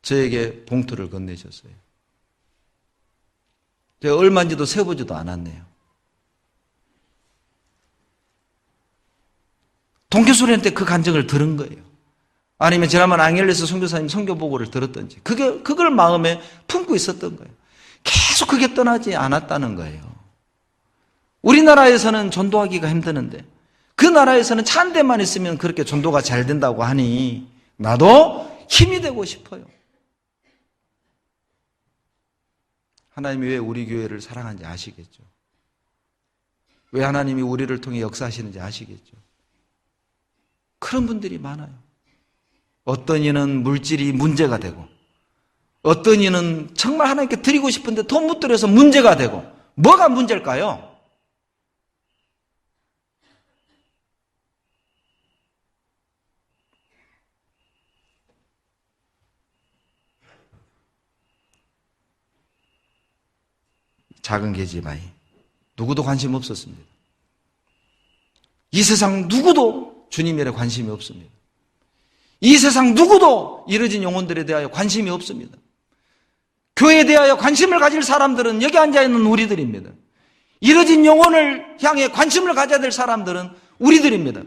저에게 봉투를 건네셨어요. 제가 얼마인지도 세보지도 않았네요. 동교수련회 때 그 간증을 들은 거예요. 아니면 지난번 앙헬레스 선교사님 선교 보고를 들었던지 그걸 마음에 품고 있었던 거예요. 계속 그게 떠나지 않았다는 거예요. 우리나라에서는 전도하기가 힘드는데 그 나라에서는 차 한 대만 있으면 그렇게 전도가 잘 된다고 하니 나도 힘이 되고 싶어요. 하나님이 왜 우리 교회를 사랑하는지 아시겠죠? 왜 하나님이 우리를 통해 역사하시는지 아시겠죠? 그런 분들이 많아요. 어떤 이는 물질이 문제가 되고 어떤 이는 정말 하나님께 드리고 싶은데 돈 못 드려서 문제가 되고 뭐가 문제일까요? 작은 계집아이 누구도 관심 없었습니다. 이 세상 누구도 주님 일에 관심이 없습니다. 이 세상 누구도 이뤄진 영혼들에 대하여 관심이 없습니다. 교회에 대하여 관심을 가질 사람들은 여기 앉아있는 우리들입니다. 이뤄진 영혼을 향해 관심을 가져야 될 사람들은 우리들입니다.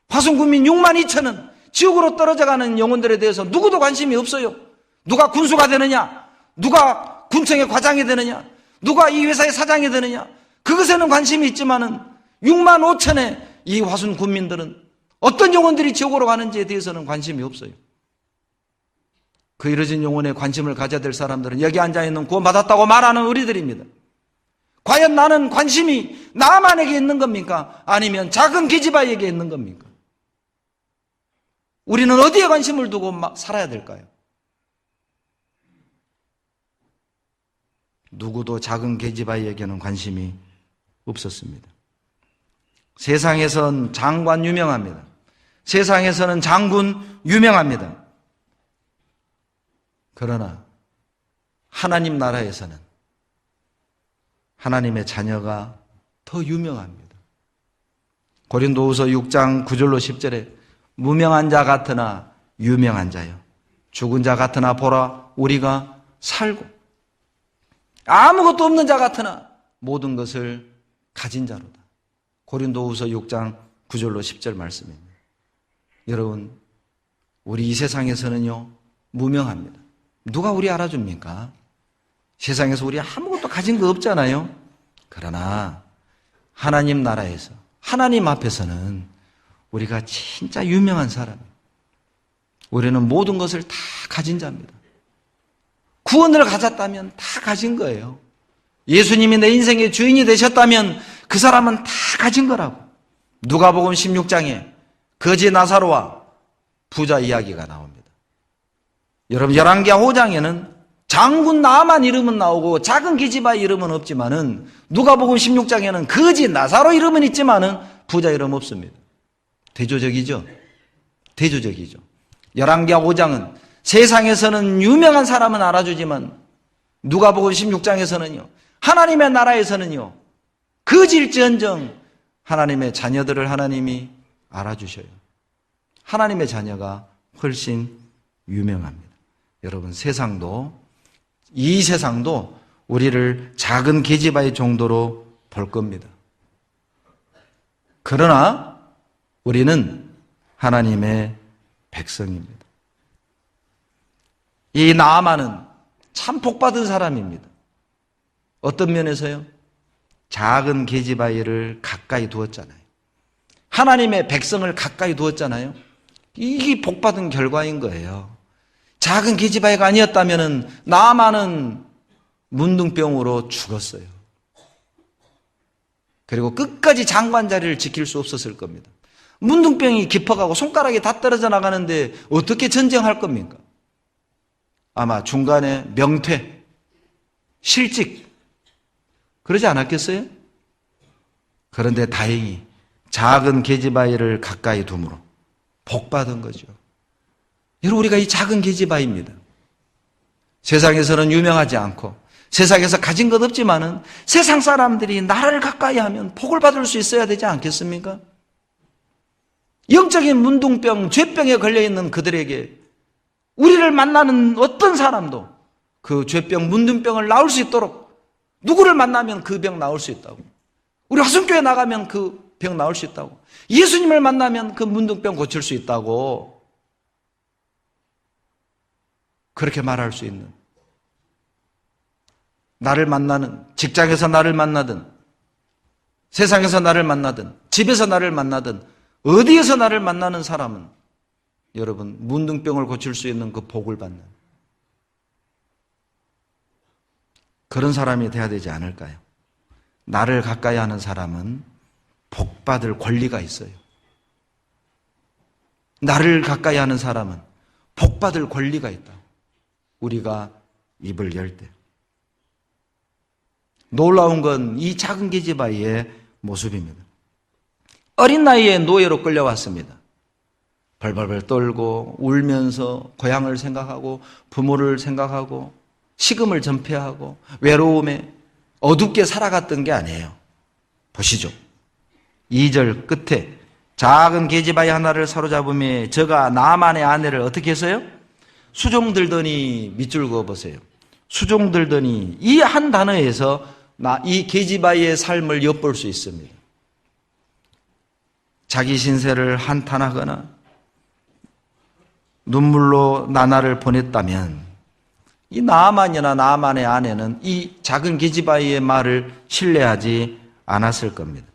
화순군민 6만 2천은 지옥으로 떨어져가는 영혼들에 대해서 누구도 관심이 없어요. 누가 군수가 되느냐, 누가 군청의 과장이 되느냐, 누가 이 회사의 사장이 되느냐, 그것에는 관심이 있지만은 6만 5천의 이 화순군민들은 어떤 영혼들이 지옥으로 가는지에 대해서는 관심이 없어요. 그 이뤄진 영혼에 관심을 가져야 될 사람들은 여기 앉아있는 구원받았다고 말하는 우리들입니다. 과연 나는 관심이 나만에게 있는 겁니까? 아니면 작은 계집아이에게 있는 겁니까? 우리는 어디에 관심을 두고 살아야 될까요? 누구도 작은 계집아이에게는 관심이 없었습니다. 세상에선 장관 유명합니다. 세상에서는 장군 유명합니다. 그러나 하나님 나라에서는 하나님의 자녀가 더 유명합니다. 고린도후서 6장 9절로 10절에 무명한 자 같으나 유명한 자요, 죽은 자 같으나 보라 우리가 살고 아무것도 없는 자 같으나 모든 것을 가진 자로다. 고린도후서 6장 9절로 10절 말씀입니다. 여러분, 우리 이 세상에서는요 무명합니다. 누가 우리 알아줍니까? 세상에서 우리 아무것도 가진 거 없잖아요. 그러나 하나님 나라에서 하나님 앞에서는 우리가 진짜 유명한 사람이에요. 우리는 모든 것을 다 가진 자입니다. 구원을 가졌다면 다 가진 거예요. 예수님이 내 인생의 주인이 되셨다면 그 사람은 다 가진 거라고. 누가복음 16장에 거지 나사로와 부자 이야기가 나옵니다. 여러분, 열왕기하 5장에는 장군 나만 이름은 나오고 작은 기지바 이름은 없지만은 누가복음 16장에는 거지 나사로 이름은 있지만은 부자 이름 없습니다. 대조적이죠? 대조적이죠. 열왕기하 5장은 세상에서는 유명한 사람은 알아주지만 누가복음 16장에서는요 하나님의 나라에서는요 거지일지언정 하나님의 자녀들을 하나님이 알아주셔요. 하나님의 자녀가 훨씬 유명합니다. 여러분, 이 세상도 우리를 작은 계집아이 정도로 볼 겁니다. 그러나 우리는 하나님의 백성입니다. 이 나아만은 참 복받은 사람입니다. 어떤 면에서요? 작은 계집아이를 가까이 두었잖아요. 하나님의 백성을 가까이 두었잖아요. 이게 복받은 결과인 거예요. 작은 계집아이가 아니었다면 나아만은 문둥병으로 죽었어요. 그리고 끝까지 장관 자리를 지킬 수 없었을 겁니다. 문둥병이 깊어가고 손가락이 다 떨어져 나가는데 어떻게 전쟁할 겁니까? 아마 중간에 명퇴, 실직 그러지 않았겠어요? 그런데 다행히 작은 계집아이를 가까이 둠으로 복받은 거죠. 여러분, 우리가 이 작은 계집아이입니다. 세상에서는 유명하지 않고 세상에서 가진 것 없지만은 세상 사람들이 나를 가까이 하면 복을 받을 수 있어야 되지 않겠습니까? 영적인 문둥병, 죄병에 걸려있는 그들에게 우리를 만나는 어떤 사람도 그 죄병, 문둥병을 나을 수 있도록 누구를 만나면 그 병 나을 수 있다고. 우리 화성교회 나가면 그 병 나을 수 있다고. 예수님을 만나면 그 문둥병 고칠 수 있다고. 그렇게 말할 수 있는, 나를 만나는, 직장에서 나를 만나든 세상에서 나를 만나든 집에서 나를 만나든 어디에서 나를 만나는 사람은 여러분 문둥병을 고칠 수 있는 그 복을 받는 그런 사람이 돼야 되지 않을까요? 나를 가까이 하는 사람은 복받을 권리가 있어요. 나를 가까이 하는 사람은 복받을 권리가 있다. 우리가 입을 열 때. 놀라운 건 이 작은 계집아이의 모습입니다. 어린 나이에 노예로 끌려왔습니다. 벌벌벌 떨고 울면서 고향을 생각하고 부모를 생각하고 식음을 전폐하고 외로움에 어둡게 살아갔던 게 아니에요. 보시죠. 2절 끝에 작은 계집아이 하나를 사로잡으며 저가 나아만의 아내를 어떻게 했어요? 수종들더니 밑줄 그어보세요. 수종들더니 이 한 단어에서 이 계집아이의 삶을 엿볼 수 있습니다. 자기 신세를 한탄하거나 눈물로 나날을 보냈다면 이 나아만이나 나아만의 아내는 이 작은 계집아이의 말을 신뢰하지 않았을 겁니다.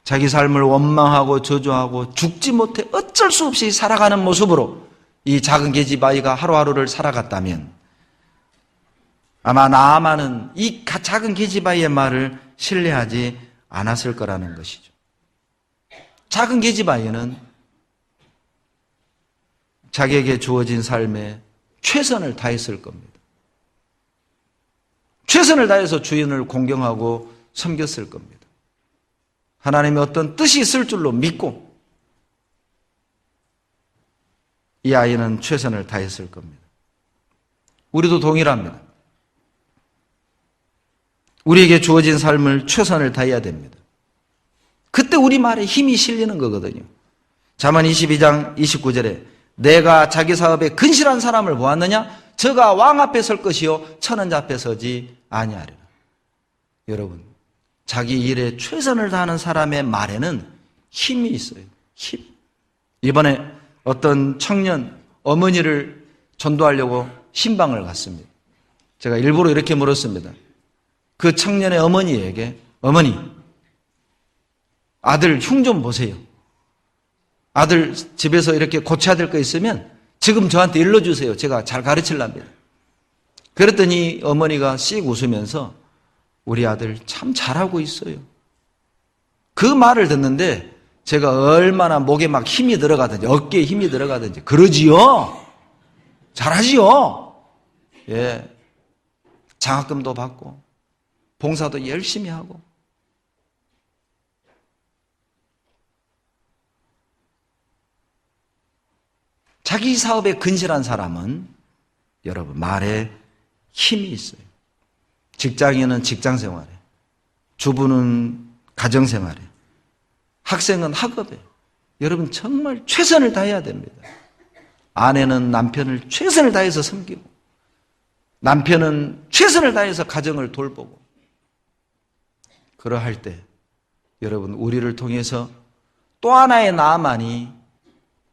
자기 삶을 원망하고 저주하고 죽지 못해 어쩔 수 없이 살아가는 모습으로 이 작은 계집아이가 하루하루를 살아갔다면 아마 나아만은 이 작은 계집아이의 말을 신뢰하지 않았을 거라는 것이죠. 작은 계집아이는 자기에게 주어진 삶에 최선을 다했을 겁니다. 최선을 다해서 주인을 공경하고 섬겼을 겁니다. 하나님의 어떤 뜻이 있을 줄로 믿고 이 아이는 최선을 다했을 겁니다. 우리도 동일합니다. 우리에게 주어진 삶을 최선을 다해야 됩니다. 그때 우리 말에 힘이 실리는 거거든요. 잠언 22장 29절에 내가 자기 사업에 근실한 사람을 보았느냐? 저가 왕 앞에 설 것이요 천원자 앞에 서지 아니하리라. 여러분, 자기 일에 최선을 다하는 사람의 말에는 힘이 있어요. 힘. 이번에 어떤 청년 어머니를 전도하려고 신방을 갔습니다. 제가 일부러 이렇게 물었습니다. 그 청년의 어머니에게, 어머니, 아들 흉 좀 보세요. 아들 집에서 이렇게 고쳐야 될 거 있으면 지금 저한테 일러주세요. 제가 잘 가르치려합니다. 그랬더니 어머니가 씩 웃으면서 우리 아들 참 잘하고 있어요. 그 말을 듣는데 제가 얼마나 목에 막 힘이 들어가든지 어깨에 힘이 들어가든지 그러지요. 잘하지요. 예, 장학금도 받고 봉사도 열심히 하고. 자기 사업에 근실한 사람은 여러분 말에 힘이 있어요. 직장인은 직장생활에, 주부는 가정생활에, 학생은 학업에. 여러분 정말 최선을 다해야 됩니다. 아내는 남편을 최선을 다해서 섬기고, 남편은 최선을 다해서 가정을 돌보고. 그러할 때 여러분 우리를 통해서 또 하나의 나만이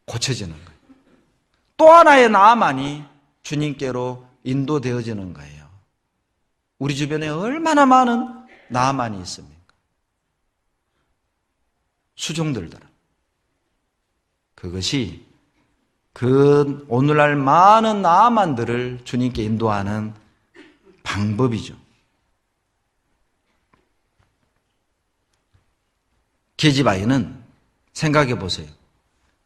고쳐지는 거예요. 또 하나의 나만이 주님께로 인도되어지는 거예요. 우리 주변에 얼마나 많은 나만이 있습니까? 수종들더라. 그것이 그 오늘날 많은 나만들을 주님께 인도하는 방법이죠. 계지바이는 생각해 보세요.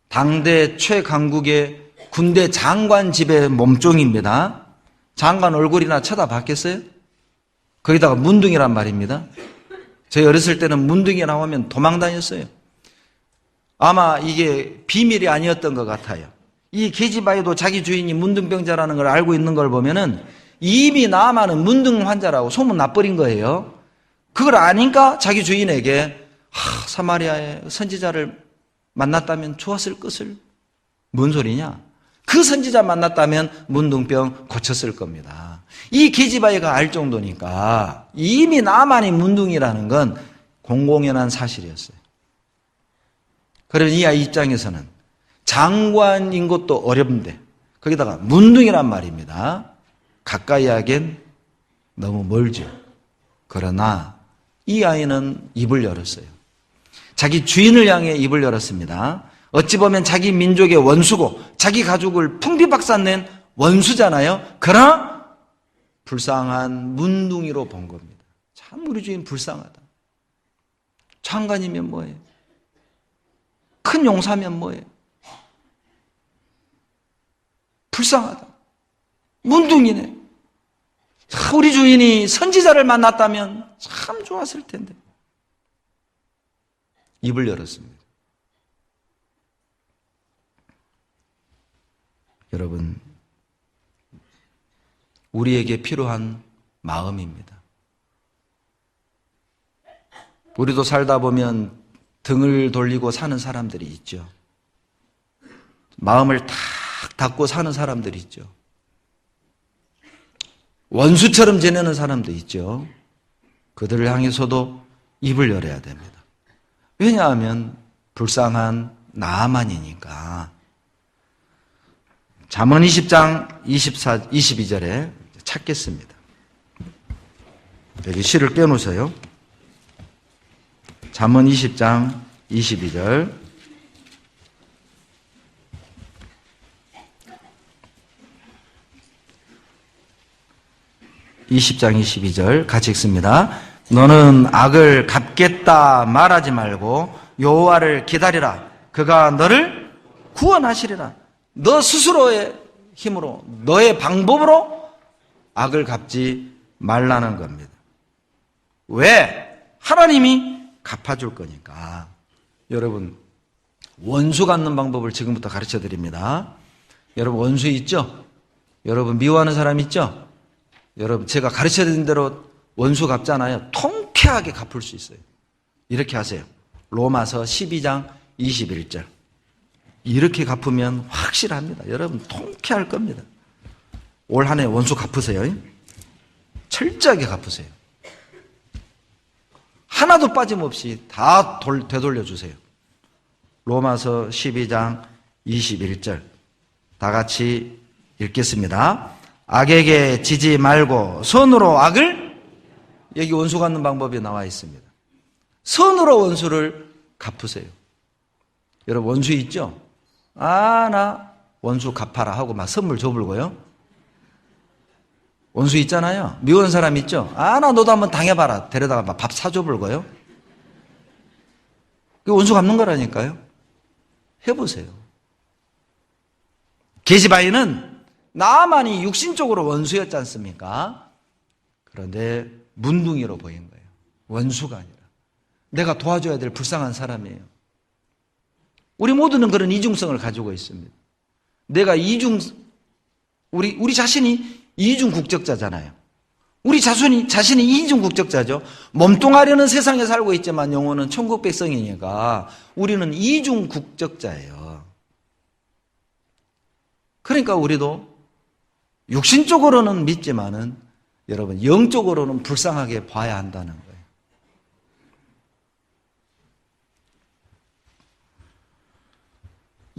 당대 최강국의 군대 장관 집의 몸종입니다. 장관 얼굴이나 쳐다봤겠어요? 거기다가 문둥이란 말입니다. 저희 어렸을 때는 문둥이 나오면 도망 다녔어요. 아마 이게 비밀이 아니었던 것 같아요. 이 계지바이도 자기 주인이 문둥병자라는 걸 알고 있는 걸 보면은 이미 나만은 문둥 환자라고 소문 나버린 거예요. 그걸 아니까 자기 주인에게 사마리아의 선지자를 만났다면 좋았을 것을. 뭔 소리냐? 그 선지자 만났다면 문둥병 고쳤을 겁니다. 이 계지바이가 알 정도니까 이미 나만이 문둥이라는 건 공공연한 사실이었어요. 그러면 이 아이 입장에서는 장관인 것도 어렵는데 거기다가 문둥이란 말입니다. 가까이 하기엔 너무 멀죠. 그러나 이 아이는 입을 열었어요. 자기 주인을 향해 입을 열었습니다. 어찌 보면 자기 민족의 원수고 자기 가족을 풍비박산낸 원수잖아요. 그러나 불쌍한 문둥이로 본 겁니다. 참 우리 주인 불쌍하다. 장관이면 뭐예요? 큰 용사면 뭐예요? 불쌍하다. 문둥이네. 우리 주인이 선지자를 만났다면 참 좋았을 텐데. 입을 열었습니다. 여러분, 우리에게 필요한 마음입니다. 우리도 살다 보면 등을 돌리고 사는 사람들이 있죠. 마음을 탁 닫고 사는 사람들이 있죠. 원수처럼 지내는 사람도 있죠. 그들을 향해서도 입을 열어야 됩니다. 왜냐하면 불쌍한 나만이니까. 잠언 20장 22절에 찾겠습니다. 여기 시를 떼놓으세요. 잠언 20장 22절. 같이 읽습니다. 너는 악을 갚겠다 말하지 말고 여호와를 기다리라. 그가 너를 구원하시리라. 너 스스로의 힘으로, 너의 방법으로 악을 갚지 말라는 겁니다. 왜? 하나님이 갚아줄 거니까. 여러분, 원수 갚는 방법을 지금부터 가르쳐 드립니다. 여러분, 원수 있죠? 여러분, 미워하는 사람 있죠? 여러분, 제가 가르쳐 드린 대로 원수 갚잖아요. 통쾌하게 갚을 수 있어요. 이렇게 하세요. 로마서 12장 21절. 이렇게 갚으면 확실합니다. 여러분 통쾌할 겁니다. 올 한 해 원수 갚으세요. 철저하게 갚으세요. 하나도 빠짐없이 다 되돌려 주세요. 로마서 12장 21절 다 같이 읽겠습니다. 악에게 지지 말고 선으로 악을, 여기 원수 갚는 방법이 나와 있습니다. 선으로 원수를 갚으세요. 여러분 원수 있죠? 나 원수 갚아라 하고 막 선물 줘불고요. 원수 있잖아요. 미운 사람 있죠? 나 너도 한번 당해봐라. 데려다가 막 밥 사줘불고요. 그게 원수 갚는 거라니까요. 해보세요. 게시바이는 나만이 육신적으로 원수였지 않습니까? 그런데 문둥이로 보인 거예요. 원수가 아니라. 내가 도와줘야 될 불쌍한 사람이에요. 우리 모두는 그런 이중성을 가지고 있습니다. 내가 우리 자신이 이중 국적자잖아요. 우리 자신이 이중 국적자죠. 몸뚱아리는 세상에 살고 있지만 영혼은 천국 백성이니까 우리는 이중 국적자예요. 그러니까 우리도 육신적으로는 믿지만은 여러분 영적으로는 불쌍하게 봐야 한다는 거예요.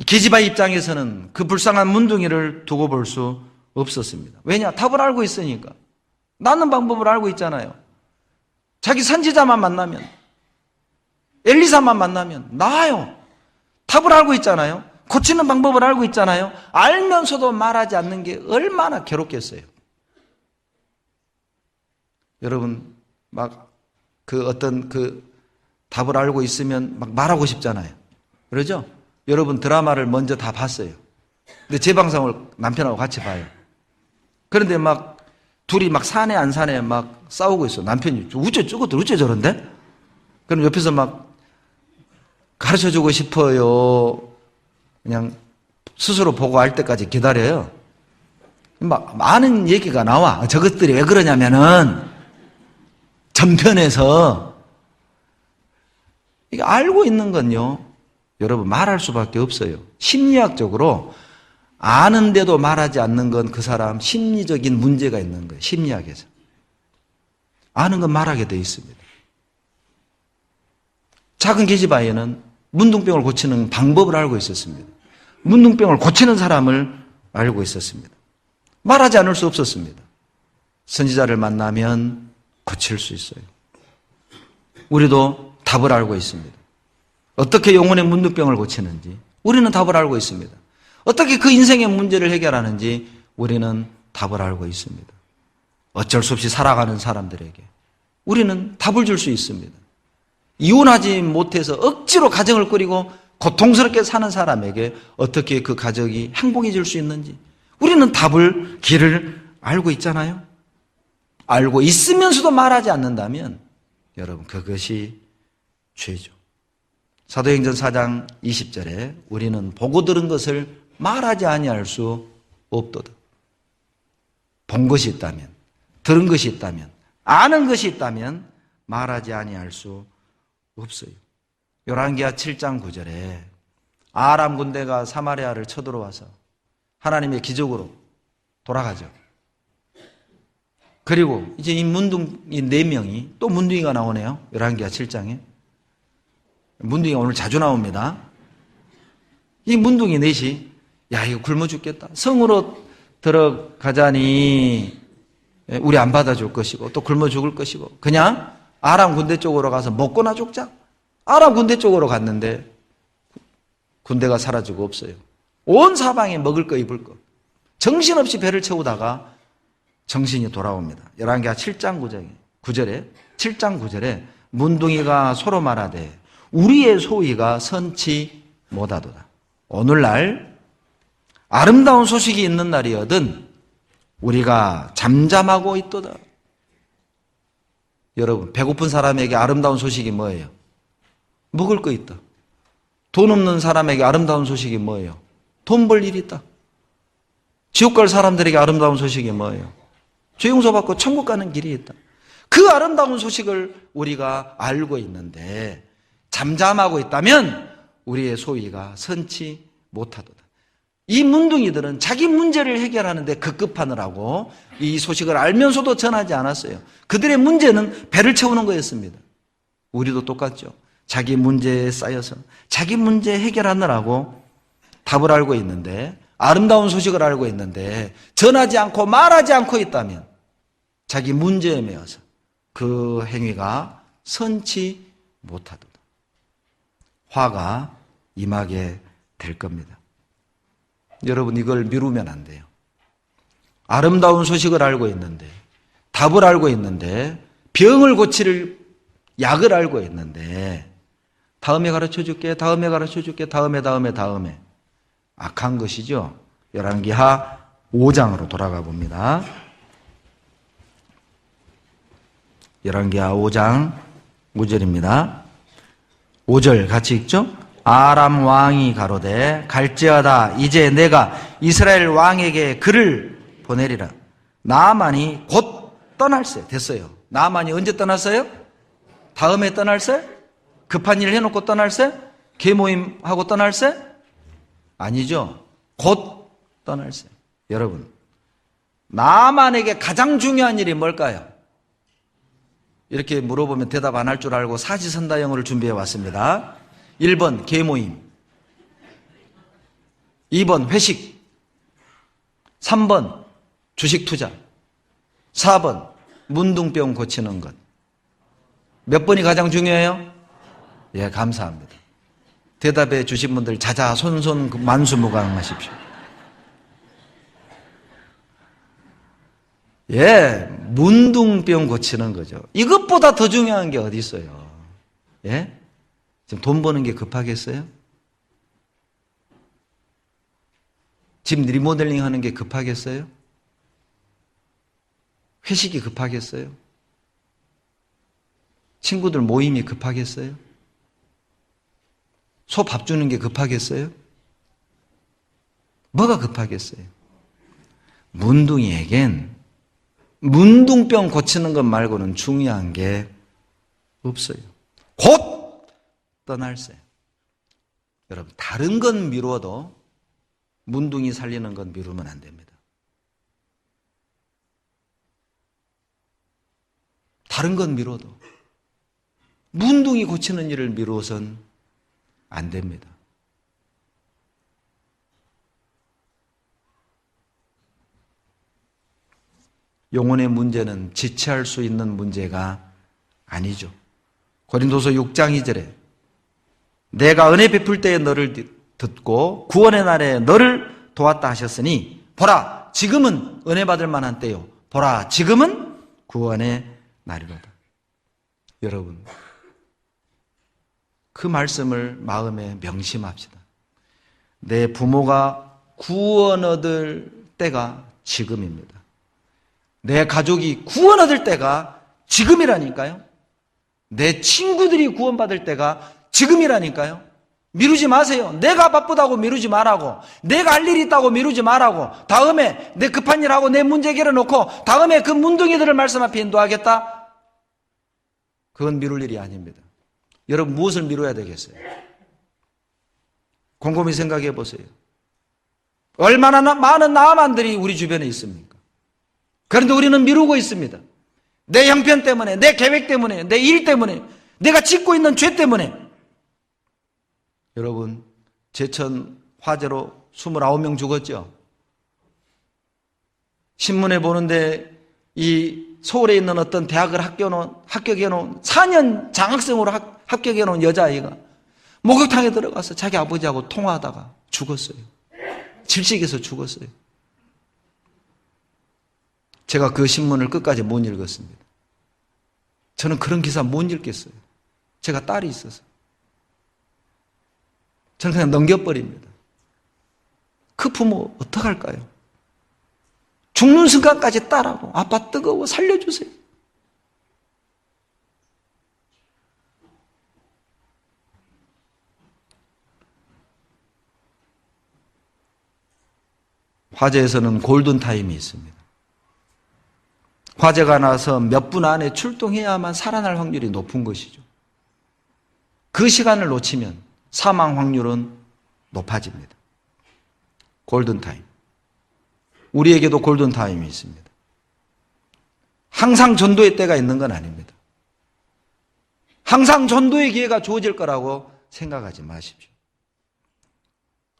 게시바 입장에서는 그 불쌍한 문둥이를 두고 볼 수 없었습니다. 왜냐? 답을 알고 있으니까. 낫는 방법을 알고 있잖아요. 자기 선지자만 만나면, 엘리사만 만나면 나아요. 답을 알고 있잖아요. 고치는 방법을 알고 있잖아요. 알면서도 말하지 않는 게 얼마나 괴롭겠어요. 여러분 막 어떤 답을 알고 있으면 막 말하고 싶잖아요. 그러죠? 여러분 드라마를 먼저 다 봤어요. 근데 제 방송을 남편하고 같이 봐요. 그런데 막 둘이 막 사내 안 사내 막 싸우고 있어. 남편이 어째 저런데? 그럼 옆에서 막 가르쳐주고 싶어요. 그냥 스스로 보고 할 때까지 기다려요. 막 많은 얘기가 나와. 저것들이 왜 그러냐면은 전편에서 이게 알고 있는 건요. 여러분 말할 수밖에 없어요. 심리학적으로 아는데도 말하지 않는 건 그 사람 심리적인 문제가 있는 거예요. 심리학에서. 아는 건 말하게 돼 있습니다. 작은 게시바에는 문둥병을 고치는 방법을 알고 있었습니다. 문둥병을 고치는 사람을 알고 있었습니다. 말하지 않을 수 없었습니다. 선지자를 만나면 고칠 수 있어요. 우리도 답을 알고 있습니다. 어떻게 영혼의 문둥병을 고치는지 우리는 답을 알고 있습니다. 어떻게 그 인생의 문제를 해결하는지 우리는 답을 알고 있습니다. 어쩔 수 없이 살아가는 사람들에게 우리는 답을 줄 수 있습니다. 이혼하지 못해서 억지로 가정을 꾸리고 고통스럽게 사는 사람에게 어떻게 그 가정이 행복해질 수 있는지 우리는 길을 알고 있잖아요. 알고 있으면서도 말하지 않는다면 여러분 그것이 죄죠. 사도행전 4장 20절에 우리는 보고 들은 것을 말하지 아니할 수 없도다. 본 것이 있다면, 들은 것이 있다면, 아는 것이 있다면 말하지 아니할 수 없어요. 열왕기하 7장 9절에 아람 군대가 사마리아를 쳐들어와서 하나님의 기적으로 돌아가죠. 그리고 이제 이 문둥이 4명이 또 문둥이가 나오네요. 열왕기하 7장에. 문둥이가 오늘 자주 나옵니다. 이 문둥이 넷이 이거 굶어 죽겠다. 성으로 들어가자니 우리 안 받아줄 것이고 또 굶어 죽을 것이고 그냥 아람 군대 쪽으로 가서 먹고나 죽자. 아람 군대 쪽으로 갔는데 군대가 사라지고 없어요. 온 사방에 먹을 거 입을 거. 정신없이 배를 채우다가 정신이 돌아옵니다. 열왕기하 7장 9절에 문둥이가 서로 말하되 우리의 소위가 선치 못하도다. 오늘날 아름다운 소식이 있는 날이거든 우리가 잠잠하고 있도다. 여러분 배고픈 사람에게 아름다운 소식이 뭐예요? 먹을 거 있다. 돈 없는 사람에게 아름다운 소식이 뭐예요? 돈 벌 일 있다. 지옥 갈 사람들에게 아름다운 소식이 뭐예요? 죄 용서받고 천국 가는 길이 있다. 그 아름다운 소식을 우리가 알고 있는데 잠잠하고 있다면 우리의 소위가 선치 못하도다. 이 문둥이들은 자기 문제를 해결하는데 급급하느라고 이 소식을 알면서도 전하지 않았어요. 그들의 문제는 배를 채우는 거였습니다. 우리도 똑같죠. 자기 문제에 쌓여서 자기 문제 해결하느라고 답을 알고 있는데, 아름다운 소식을 알고 있는데 전하지 않고 말하지 않고 있다면 자기 문제에 매여서 그 행위가 선치 못하도다. 화가 임하게 될 겁니다. 여러분, 이걸 미루면 안 돼요. 아름다운 소식을 알고 있는데, 답을 알고 있는데, 병을 고칠 약을 알고 있는데, 다음에 가르쳐 줄게, 다음에 가르쳐 줄게, 다음에. 악한 것이죠. 열왕기하 5장으로 돌아가 봅니다. 열왕기하 5장 5절입니다. 5절 같이 읽죠? 아람 왕이 가로되 갈지어다 이제 내가 이스라엘 왕에게 글을 보내리라. 나아만이 곧 떠날세. 됐어요. 나아만이 언제 떠났어요? 다음에 떠날세? 급한 일 해놓고 떠날세? 계모임하고 떠날세? 아니죠. 곧 떠날세. 여러분, 나아만에게 가장 중요한 일이 뭘까요? 이렇게 물어보면 대답 안 할 줄 알고 사지선다형을 준비해 왔습니다. 1번 계모임, 2번 회식, 3번 주식 투자, 4번 문둥병 고치는 것. 몇 번이 가장 중요해요? 예, 감사합니다. 대답해 주신 분들 자자손손 만수무강하십시오. 예, 문둥병 고치는 거죠. 이것보다 더 중요한 게 어디 있어요? 예? 지금 돈 버는 게 급하겠어요? 집 리모델링 하는 게 급하겠어요? 회식이 급하겠어요? 친구들 모임이 급하겠어요? 소 밥 주는 게 급하겠어요? 뭐가 급하겠어요? 문둥이에겐 문둥병 고치는 것 말고는 중요한 게 없어요. 곧 떠날세. 여러분, 다른 건 미루어도 문둥이 살리는 건 미루면 안 됩니다. 다른 건 미뤄도 문둥이 고치는 일을 미루어선 안 됩니다. 영혼의 문제는 지체할 수 있는 문제가 아니죠. 고린도서 6장 2절에 내가 은혜 베풀 때에 너를 듣고 구원의 날에 너를 도왔다 하셨으니 보라 지금은 은혜 받을 만한 때요 보라 지금은 구원의 날이로다. 여러분, 그 말씀을 마음에 명심합시다. 내 부모가 구원 얻을 때가 지금입니다. 내 가족이 구원 얻을 때가 지금이라니까요. 내 친구들이 구원받을 때가 지금이라니까요. 미루지 마세요. 내가 바쁘다고 미루지 말라고, 내가 할 일이 있다고 미루지 말라고, 다음에 내 급한 일하고 내 문제 해결해 놓고 다음에 그 문둥이들을 말씀 앞에 인도하겠다? 그건 미룰 일이 아닙니다. 여러분, 무엇을 미뤄야 되겠어요? 곰곰이 생각해 보세요. 얼마나 많은 나아만들이 우리 주변에 있습니까? 그런데 우리는 미루고 있습니다. 내 형편 때문에, 내 계획 때문에, 내 일 때문에, 내가 짓고 있는 죄 때문에. 여러분, 제천 화재로 29명 죽었죠? 신문에 보는데 이 서울에 있는 어떤 대학을 합격해 놓은 4년 장학생으로 합격해 놓은 여자아이가 목욕탕에 들어가서 자기 아버지하고 통화하다가 죽었어요. 질식해서 죽었어요. 제가 그 신문을 끝까지 못 읽었습니다. 저는 그런 기사 못 읽겠어요. 제가 딸이 있어서. 저는 그냥 넘겨버립니다. 그 부모 어떡할까요? 죽는 순간까지 딸하고 아빠 뜨거워 살려주세요. 화재에서는 골든타임이 있습니다. 화재가 나서 몇 분 안에 출동해야만 살아날 확률이 높은 것이죠. 그 시간을 놓치면 사망 확률은 높아집니다. 골든타임. 우리에게도 골든타임이 있습니다. 항상 전도의 때가 있는 건 아닙니다. 항상 전도의 기회가 주어질 거라고 생각하지 마십시오.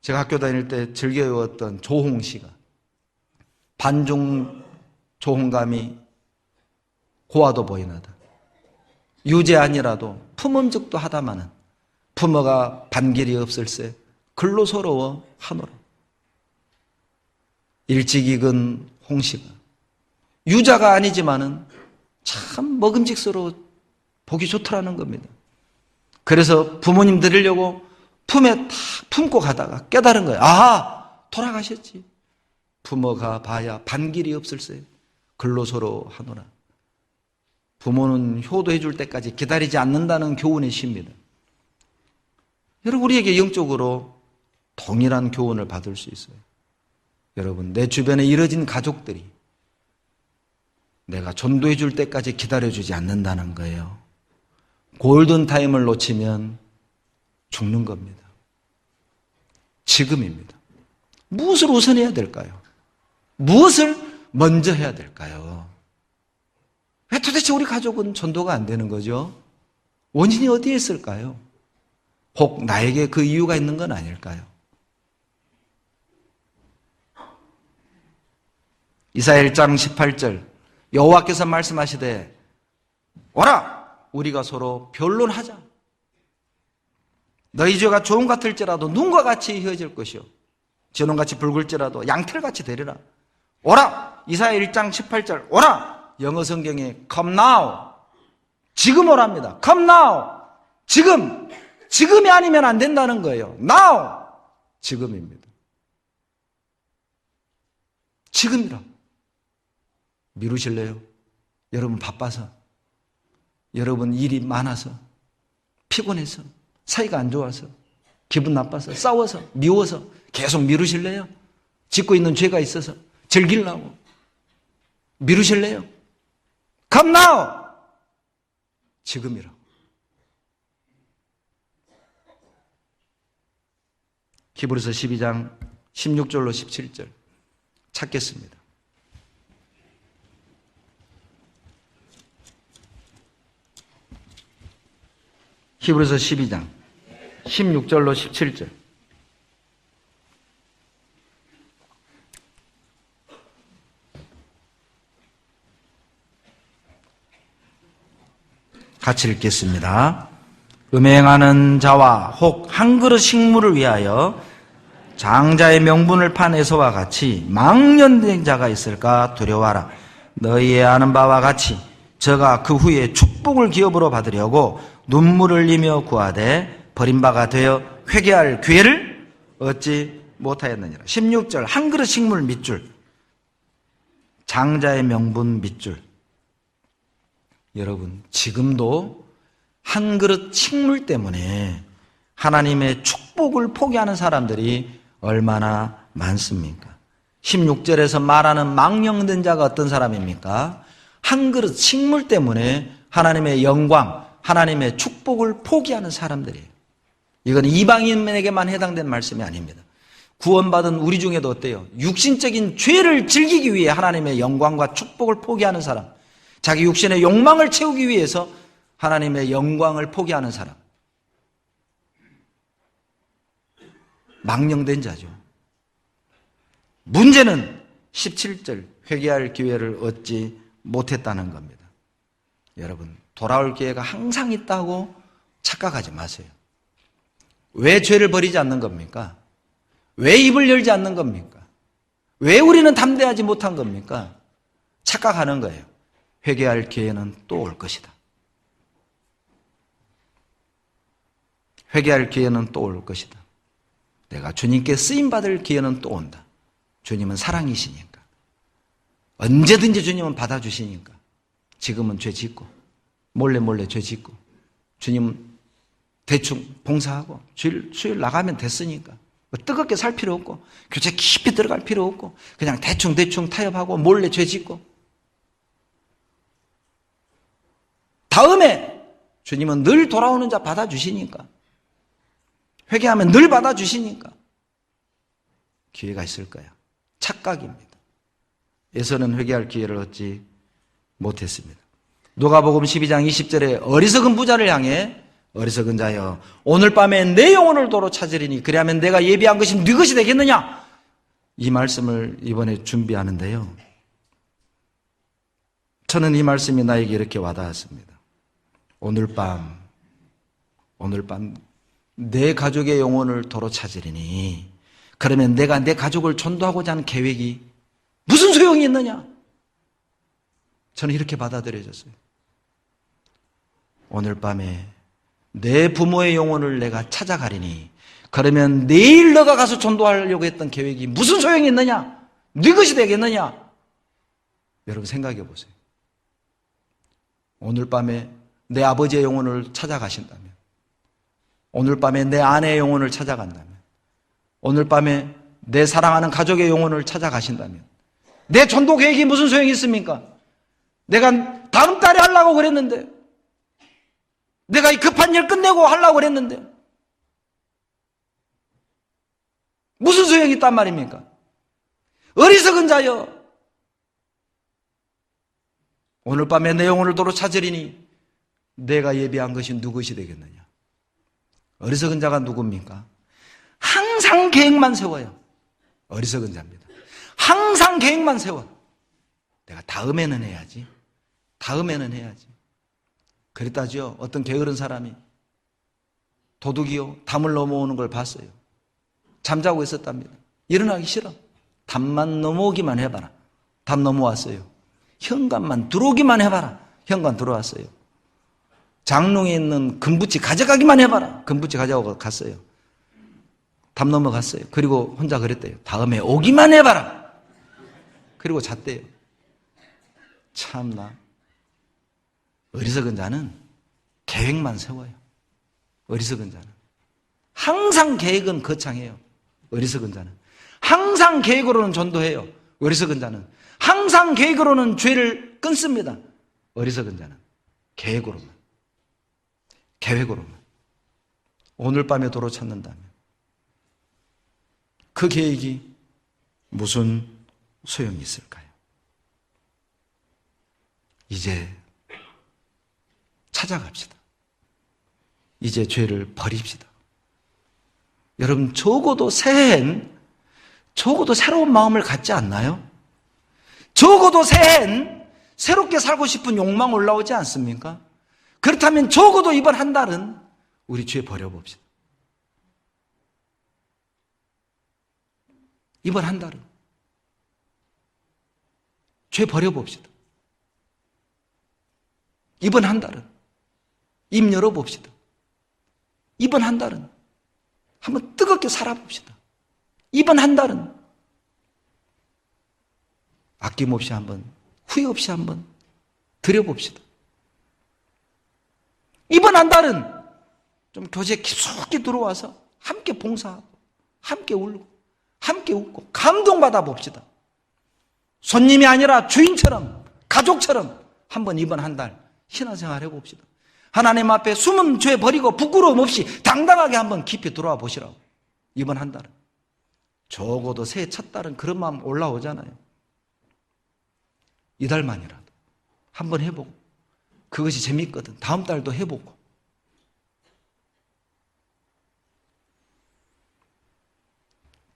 제가 학교 다닐 때 즐겨 외웠던 조홍시가 반중 조홍감이 고와도 보이나다. 유죄 아니라도 품음직도 하다마는 품어가 반길이 없을세 근로서러워 하노라. 일찍 익은 홍시가 유자가 아니지만은 참 먹음직스러워 보기 좋더라는 겁니다. 그래서 부모님 드리려고 품에 탁 품고 가다가 깨달은 거예요. 아, 돌아가셨지. 부모가 봐야 반길이 없을세 근로서러워 하노라. 부모는 효도해 줄 때까지 기다리지 않는다는 교훈의 시입니다. 여러분, 우리에게 영적으로 동일한 교훈을 받을 수 있어요. 여러분, 내 주변에 이뤄진 가족들이 내가 전도해 줄 때까지 기다려주지 않는다는 거예요. 골든타임을 놓치면 죽는 겁니다. 지금입니다. 무엇을 우선해야 될까요? 무엇을 먼저 해야 될까요? 왜 도대체 우리 가족은 전도가 안 되는 거죠? 원인이 어디에 있을까요? 혹 나에게 그 이유가 있는 건 아닐까요? 이사야 1장 18절 여호와께서 말씀하시되 오라 우리가 서로 변론하자. 너희 죄가 조금 같을지라도 눈과 같이 희어질 것이요 진홍같이 붉을지라도 양털같이 되리라. 오라. 이사야 1장 18절 오라. 영어 성경에 come now. 지금 오랍니다. come now. 지금이 아니면 안 된다는 거예요. now. 지금입니다. 지금이라. 미루실래요? 여러분 바빠서, 여러분 일이 많아서, 피곤해서, 사이가 안 좋아서, 기분 나빠서, 싸워서, 미워서 계속 미루실래요? 짓고 있는 죄가 있어서 즐기려고 미루실래요? Come now! 지금이라. 히브리서 12장 16절로 17절 찾겠습니다. 히브리서 12장 16절로 17절 같이 읽겠습니다. 음행하는 자와 혹 한 그릇 식물을 위하여 장자의 명분을 판 에서와 같이 망령된 자가 있을까 두려워하라. 너희의 아는 바와 같이 저가 그 후에 축복을 기업으로 받으려고 눈물을 흘리며 구하되 버림바가 되어 회개할 기회를 얻지 못하였느니라. 16절 한 그릇 식물 밑줄, 장자의 명분 밑줄. 여러분, 지금도 한 그릇 식물 때문에 하나님의 축복을 포기하는 사람들이 얼마나 많습니까? 16절에서 말하는 망령된 자가 어떤 사람입니까? 한 그릇 식물 때문에 하나님의 영광, 하나님의 축복을 포기하는 사람들이에요. 이건 이방인에게만 해당된 말씀이 아닙니다. 구원받은 우리 중에도 어때요? 육신적인 죄를 즐기기 위해 하나님의 영광과 축복을 포기하는 사람, 자기 육신의 욕망을 채우기 위해서 하나님의 영광을 포기하는 사람, 망령된 자죠. 문제는 17절 회개할 기회를 얻지 못했다는 겁니다. 여러분, 돌아올 기회가 항상 있다고 착각하지 마세요. 왜 죄를 버리지 않는 겁니까? 왜 입을 열지 않는 겁니까? 왜 우리는 담대하지 못한 겁니까? 착각하는 거예요. 회개할 기회는 또 올 것이다. 회개할 기회는 또 올 것이다. 내가 주님께 쓰임받을 기회는 또 온다. 주님은 사랑이시니까. 언제든지 주님은 받아주시니까. 지금은 죄 짓고 몰래 죄 짓고 주님은 대충 봉사하고 수요일 나가면 됐으니까 뭐 뜨겁게 살 필요 없고 교제 깊이 들어갈 필요 없고 그냥 대충 타협하고 몰래 죄 짓고 다음에 주님은 늘 돌아오는 자 받아주시니까 회개하면 늘 받아주시니까 기회가 있을 거야. 착각입니다. 에서는 회개할 기회를 얻지 못했습니다. 누가복음 12장 20절에 어리석은 부자를 향해 어리석은 자여 오늘 밤에 내 영혼을 도로 찾으리니 그리하면 내가 예비한 것이 네 것이 되겠느냐? 이 말씀을 이번에 준비하는데요. 저는 이 말씀이 나에게 이렇게 와닿았습니다. 오늘 밤 내 가족의 영혼을 도로 찾으리니 그러면 내가 내 가족을 전도하고자 하는 계획이 무슨 소용이 있느냐? 저는 이렇게 받아들여졌어요. 오늘 밤에 내 부모의 영혼을 내가 찾아가리니 그러면 내일 너가 가서 전도하려고 했던 계획이 무슨 소용이 있느냐? 네 것이 되겠느냐? 여러분 생각해 보세요. 오늘 밤에 내 아버지의 영혼을 찾아가신다면, 오늘 밤에 내 아내의 영혼을 찾아간다면, 오늘 밤에 내 사랑하는 가족의 영혼을 찾아가신다면 내 전도 계획이 무슨 소용이 있습니까? 내가 다음 달에 하려고 그랬는데, 내가 이 급한 일 끝내고 하려고 그랬는데 무슨 소용이 있단 말입니까? 어리석은 자여 오늘 밤에 내 영혼을 도로 찾으리니 내가 예비한 것이 누구시 되겠느냐? 어리석은 자가 누굽니까? 항상 계획만 세워요. 어리석은 자입니다. 항상 계획만 세워. 내가 다음에는 해야지. 다음에는 해야지. 그랬다죠. 어떤 게으른 사람이 도둑이요 담을 넘어오는 걸 봤어요. 잠자고 있었답니다. 일어나기 싫어. 담만 넘어오기만 해봐라. 담 넘어왔어요. 현관만 들어오기만 해봐라. 현관 들어왔어요. 장롱에 있는 금붙이 가져가기만 해봐라. 금붙이 가져가고 갔어요. 담 넘어갔어요. 그리고 혼자 그랬대요. 다음에 오기만 해봐라. 그리고 잤대요. 참나. 어리석은 자는 계획만 세워요. 어리석은 자는. 항상 계획은 거창해요. 어리석은 자는. 항상 계획으로는 전도해요. 어리석은 자는. 항상 계획으로는 죄를 끊습니다. 어리석은 자는. 계획으로만. 계획으로만. 오늘 밤에 도로 찾는다면 그 계획이 무슨 소용이 있을까요? 이제 찾아갑시다. 이제 죄를 버립시다. 여러분 적어도 새해엔 적어도 새로운 마음을 갖지 않나요? 적어도 새해엔 새롭게 살고 싶은 욕망 올라오지 않습니까? 그렇다면 적어도 이번 한 달은 우리 죄 버려봅시다. 이번 한 달은 죄 버려봅시다. 이번 한 달은 입 열어봅시다. 이번 한 달은 한번 뜨겁게 살아봅시다. 이번 한 달은 아낌없이 한번 후회 없이 한번 드려봅시다. 이번 한 달은 좀 교제에 깊숙이 들어와서 함께 봉사하고 함께 울고 함께 웃고 감동받아 봅시다. 손님이 아니라 주인처럼 가족처럼 한번 이번 한 달 신앙생활 해봅시다. 하나님 앞에 숨은 죄 버리고 부끄러움 없이 당당하게 한번 깊이 들어와 보시라고. 이번 한 달은 적어도 새해 첫 달은 그런 마음 올라오잖아요. 이달만이라도 한번 해보고 그것이 재밌거든. 다음 달도 해보고.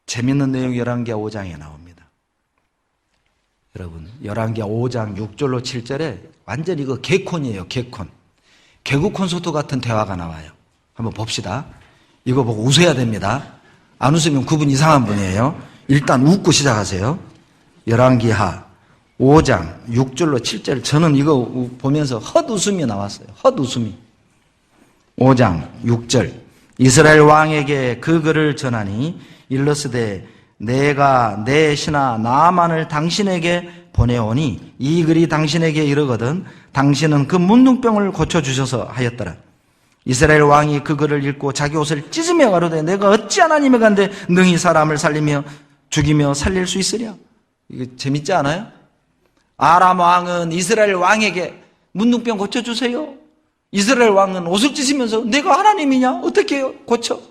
재밌는 내용이 열왕기하 5장에 나옵니다. 여러분 열왕기하 5장 6절로 7절에 완전 이거 개콘이에요. 개콘. 개그 콘서트 같은 대화가 나와요. 한번 봅시다. 이거 보고 웃어야 됩니다. 안 웃으면 그분 이상한 분이에요. 일단 웃고 시작하세요. 열왕기하 5장 6절로 7절. 저는 이거 보면서 헛웃음이 나왔어요. 헛웃음이. 5장 6절. 이스라엘 왕에게 그 글을 전하니 일러스되 내가 내 신하 나아만을 당신에게 보내오니 이 글이 당신에게 이르거든 당신은 그 문둥병을 고쳐주셔서 하였더라. 이스라엘 왕이 그 글을 읽고 자기 옷을 찢으며 가로되 내가 어찌 하나님의 간데 능히 사람을 살리며 죽이며 살릴 수 있으랴. 이거 재밌지 않아요? 아람 왕은 이스라엘 왕에게 문둥병 고쳐주세요. 이스라엘 왕은 옷을 찢으면서 내가 하나님이냐? 어떻게 해요? 고쳐.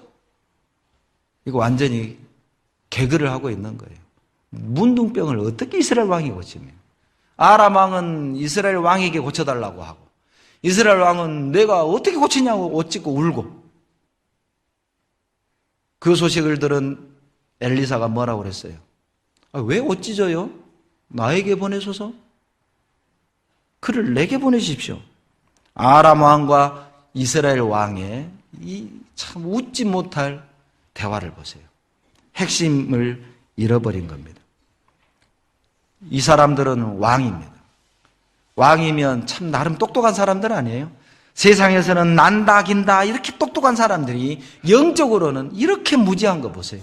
이거 완전히 개그를 하고 있는 거예요. 문둥병을 어떻게 이스라엘 왕이 고치며, 아람 왕은 이스라엘 왕에게 고쳐달라고 하고, 이스라엘 왕은 내가 어떻게 고치냐고 옷 찢고 울고. 그 소식을 들은 엘리사가 뭐라고 그랬어요? 왜 옷 찢어요? 나에게 보내소서? 그를 내게 보내십시오. 아람 왕과 이스라엘 왕의 이 참 웃지 못할 대화를 보세요. 핵심을 잃어버린 겁니다. 이 사람들은 왕입니다. 왕이면 참 나름 똑똑한 사람들 아니에요? 세상에서는 난다 긴다 이렇게 똑똑한 사람들이 영적으로는 이렇게 무지한 거 보세요.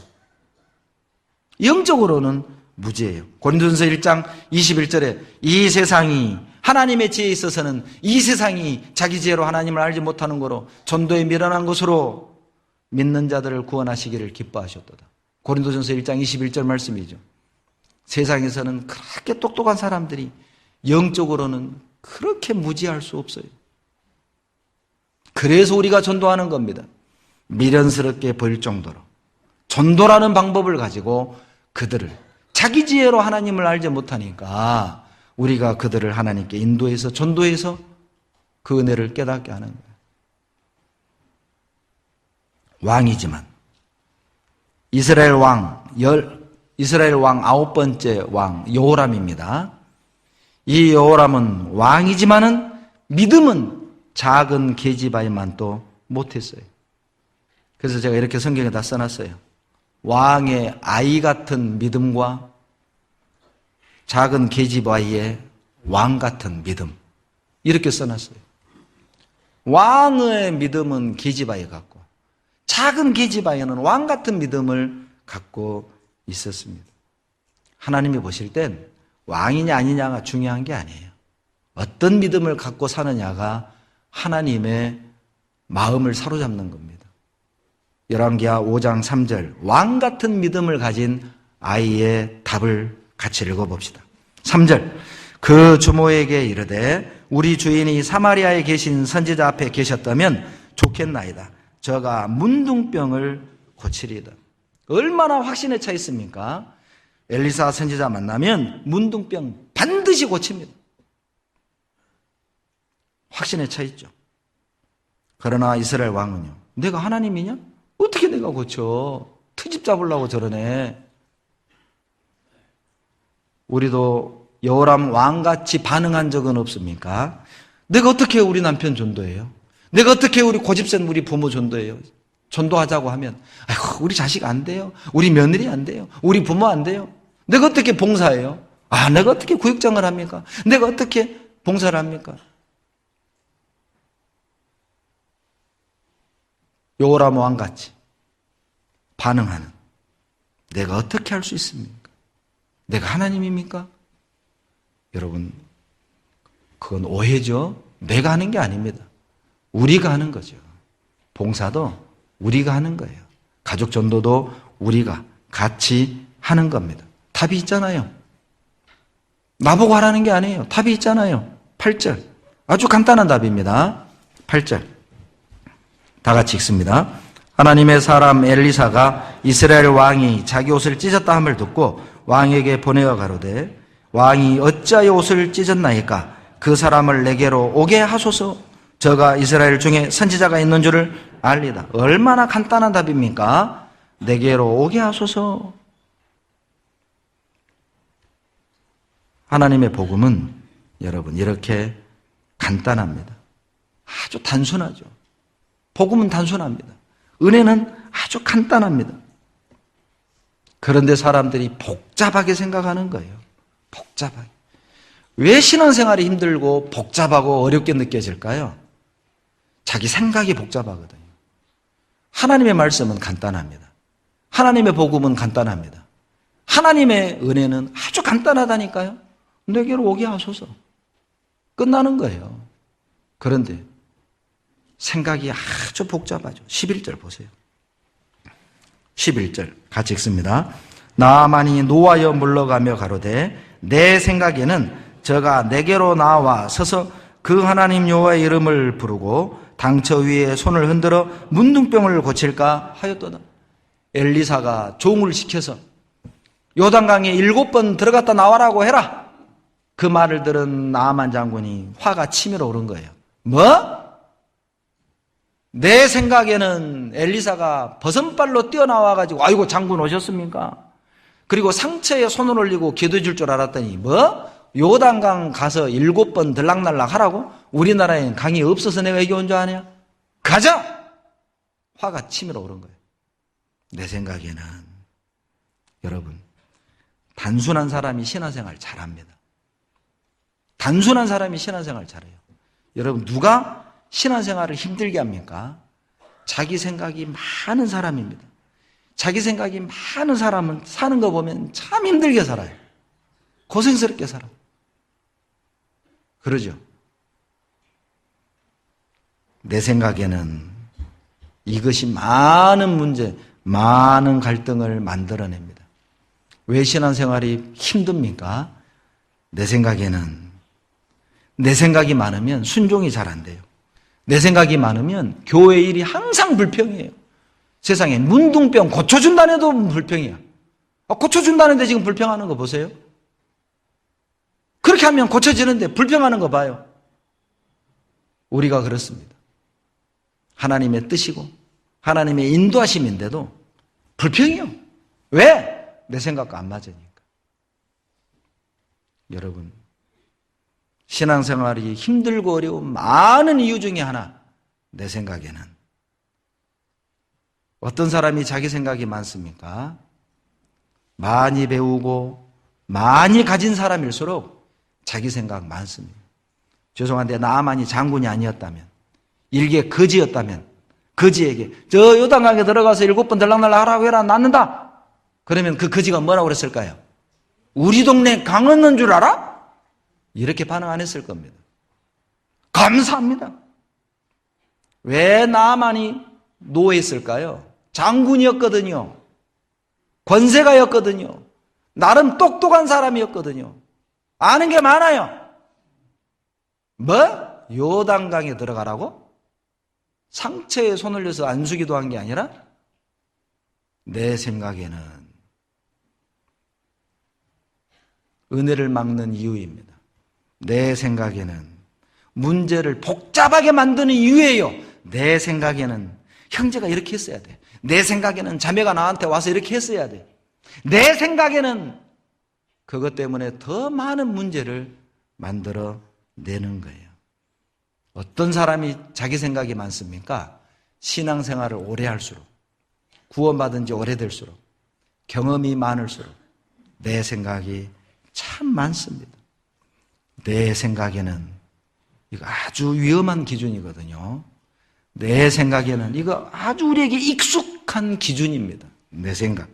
영적으로는 무지해요. 고린도전서 1장 21절에 이 세상이 하나님의 지혜에 있어서는 이 세상이 자기 지혜로 하나님을 알지 못하는 거로 전도에 미련한 것으로 믿는 자들을 구원하시기를 기뻐하셨도다. 고린도전서 1장 21절 말씀이죠. 세상에서는 그렇게 똑똑한 사람들이 영적으로는 그렇게 무지할 수 없어요. 그래서 우리가 전도하는 겁니다. 미련스럽게 보일 정도로 전도라는 방법을 가지고 그들을 자기 지혜로 하나님을 알지 못하니까 우리가 그들을 하나님께 인도해서 전도해서 그 은혜를 깨닫게 하는 거예요. 왕이지만 이스라엘 왕 9번째 왕 여호람입니다. 이 여호람은 왕이지만은 믿음은 작은 계집아이만도 못했어요. 그래서 제가 이렇게 성경에 다 써놨어요. 왕의 아이 같은 믿음과 작은 계집아이의 왕 같은 믿음, 이렇게 써놨어요. 왕의 믿음은 계집아이 같고 작은 계집아이는 왕 같은 믿음을 갖고 있었습니다. 하나님이 보실 땐 왕이냐 아니냐가 중요한 게 아니에요. 어떤 믿음을 갖고 사느냐가 하나님의 마음을 사로잡는 겁니다. 열왕기하 5장 3절 왕 같은 믿음을 가진 아이의 답을 같이 읽어봅시다. 3절 그 주모에게 이르되 우리 주인이 사마리아에 계신 선지자 앞에 계셨다면 좋겠나이다. 저가 문둥병을 고치리이다. 얼마나 확신에 차 있습니까? 엘리사 선지자 만나면 문둥병 반드시 고칩니다. 확신에 차 있죠. 그러나 이스라엘 왕은요, 내가 하나님이냐? 어떻게 내가 고쳐? 트집 잡으려고 저러네. 우리도 여호람 왕같이 반응한 적은 없습니까? 내가 어떻게 우리 남편 전도해요? 내가 어떻게 우리 고집센 우리 부모 전도해요? 전도하자고 하면 아이고 우리 자식 안 돼요. 우리 며느리 안 돼요. 우리 부모 안 돼요. 내가 어떻게 봉사해요? 내가 어떻게 구역장을 합니까? 내가 어떻게 봉사를 합니까? 여호람 왕같이 반응하는 내가 어떻게 할 수 있습니까? 내가 하나님입니까? 여러분, 그건 오해죠. 내가 하는 게 아닙니다. 우리가 하는 거죠. 봉사도 우리가 하는 거예요. 가족 전도도 우리가 같이 하는 겁니다. 답이 있잖아요. 나보고 하라는 게 아니에요. 답이 있잖아요. 8절. 아주 간단한 답입니다. 8절. 다 같이 읽습니다. 하나님의 사람 엘리사가 이스라엘 왕이 자기 옷을 찢었다 함을 듣고 왕에게 보내어 가로되 왕이 어찌하여 옷을 찢었나이까? 그 사람을 내게로 오게 하소서. 저가 이스라엘 중에 선지자가 있는 줄을 알리다. 얼마나 간단한 답입니까? 내게로 오게 하소서. 하나님의 복음은 여러분 이렇게 간단합니다. 아주 단순하죠. 복음은 단순합니다. 은혜는 아주 간단합니다. 그런데 사람들이 복잡하게 생각하는 거예요. 복잡하게. 왜 신앙생활이 힘들고 복잡하고 어렵게 느껴질까요? 자기 생각이 복잡하거든요. 하나님의 말씀은 간단합니다. 하나님의 복음은 간단합니다. 하나님의 은혜는 아주 간단하다니까요. 내게로 오게 하소서. 끝나는 거예요. 그런데 생각이 아주 복잡하죠. 11절 보세요. 11절 같이 읽습니다. 나아만이 노하여 물러가며 가로되 내 생각에는 저가 내게로 나와 서서 그 하나님 여호와의 이름을 부르고 당처 위에 손을 흔들어 문둥병을 고칠까 하였도다. 엘리사가 종을 시켜서 요단강에 7번 들어갔다 나와라고 해라. 그 말을 들은 나아만 장군이 화가 치밀어 오른 거예요. 뭐? 내 생각에는 엘리사가 버선발로 뛰어나와가지고 아이고 장군 오셨습니까? 그리고 상처에 손을 올리고 기도해 줄 줄 알았더니 뭐? 요단강 가서 7번 들락날락 하라고? 우리나라엔 강이 없어서 내가 여기 온 줄 아냐? 가자! 화가 치밀어 오른 거예요. 내 생각에는 여러분, 단순한 사람이 신앙생활 잘합니다. 단순한 사람이 신앙생활 잘해요. 여러분, 누가 신앙생활을 힘들게 합니까? 자기 생각이 많은 사람입니다. 자기 생각이 많은 사람은 사는 거 보면 참 힘들게 살아요. 고생스럽게 살아. 그러죠? 내 생각에는 이것이 많은 문제, 많은 갈등을 만들어냅니다. 왜 신앙생활이 힘듭니까? 내 생각에는 내 생각이 많으면 순종이 잘 안 돼요. 내 생각이 많으면 교회 일이 항상 불평이에요. 세상에 문둥병 고쳐준다는 해도 불평이야. 고쳐준다는데 지금 불평하는 거 보세요. 그렇게 하면 고쳐지는데 불평하는 거 봐요. 우리가 그렇습니다. 하나님의 뜻이고 하나님의 인도하심인데도 불평이요. 왜? 내 생각과 안 맞으니까. 여러분, 신앙생활이 힘들고 어려운 많은 이유 중에 하나, 내 생각에는 어떤 사람이 자기 생각이 많습니까? 많이 배우고 많이 가진 사람일수록 자기 생각 많습니다. 죄송한데 나아만이 장군이 아니었다면, 일개 거지였다면 거지에게 저 요단강에 들어가서 7번 들락날락 하라고 해라, 낫는다. 그러면 그 거지가 뭐라고 그랬을까요? 우리 동네 강 없는 줄 알아? 이렇게 반응 안 했을 겁니다. 감사합니다. 왜 나아만이 노했을까요? 장군이었거든요. 권세가였거든요. 나름 똑똑한 사람이었거든요. 아는 게 많아요. 뭐? 요단강에 들어가라고? 상처에 손을 내서 안수기도 한 게 아니라 내 생각에는 은혜를 막는 이유입니다. 내 생각에는 문제를 복잡하게 만드는 이유예요. 내 생각에는 형제가 이렇게 했어야 돼. 내 생각에는 자매가 나한테 와서 이렇게 했어야 돼. 내 생각에는 그것 때문에 더 많은 문제를 만들어 내는 거예요. 어떤 사람이 자기 생각이 많습니까? 신앙생활을 오래 할수록, 구원받은 지 오래될수록, 경험이 많을수록 내 생각이 참 많습니다. 내 생각에는 이거 아주 위험한 기준이거든요. 내 생각에는 이거 아주 우리에게 익숙한 기준입니다. 내 생각.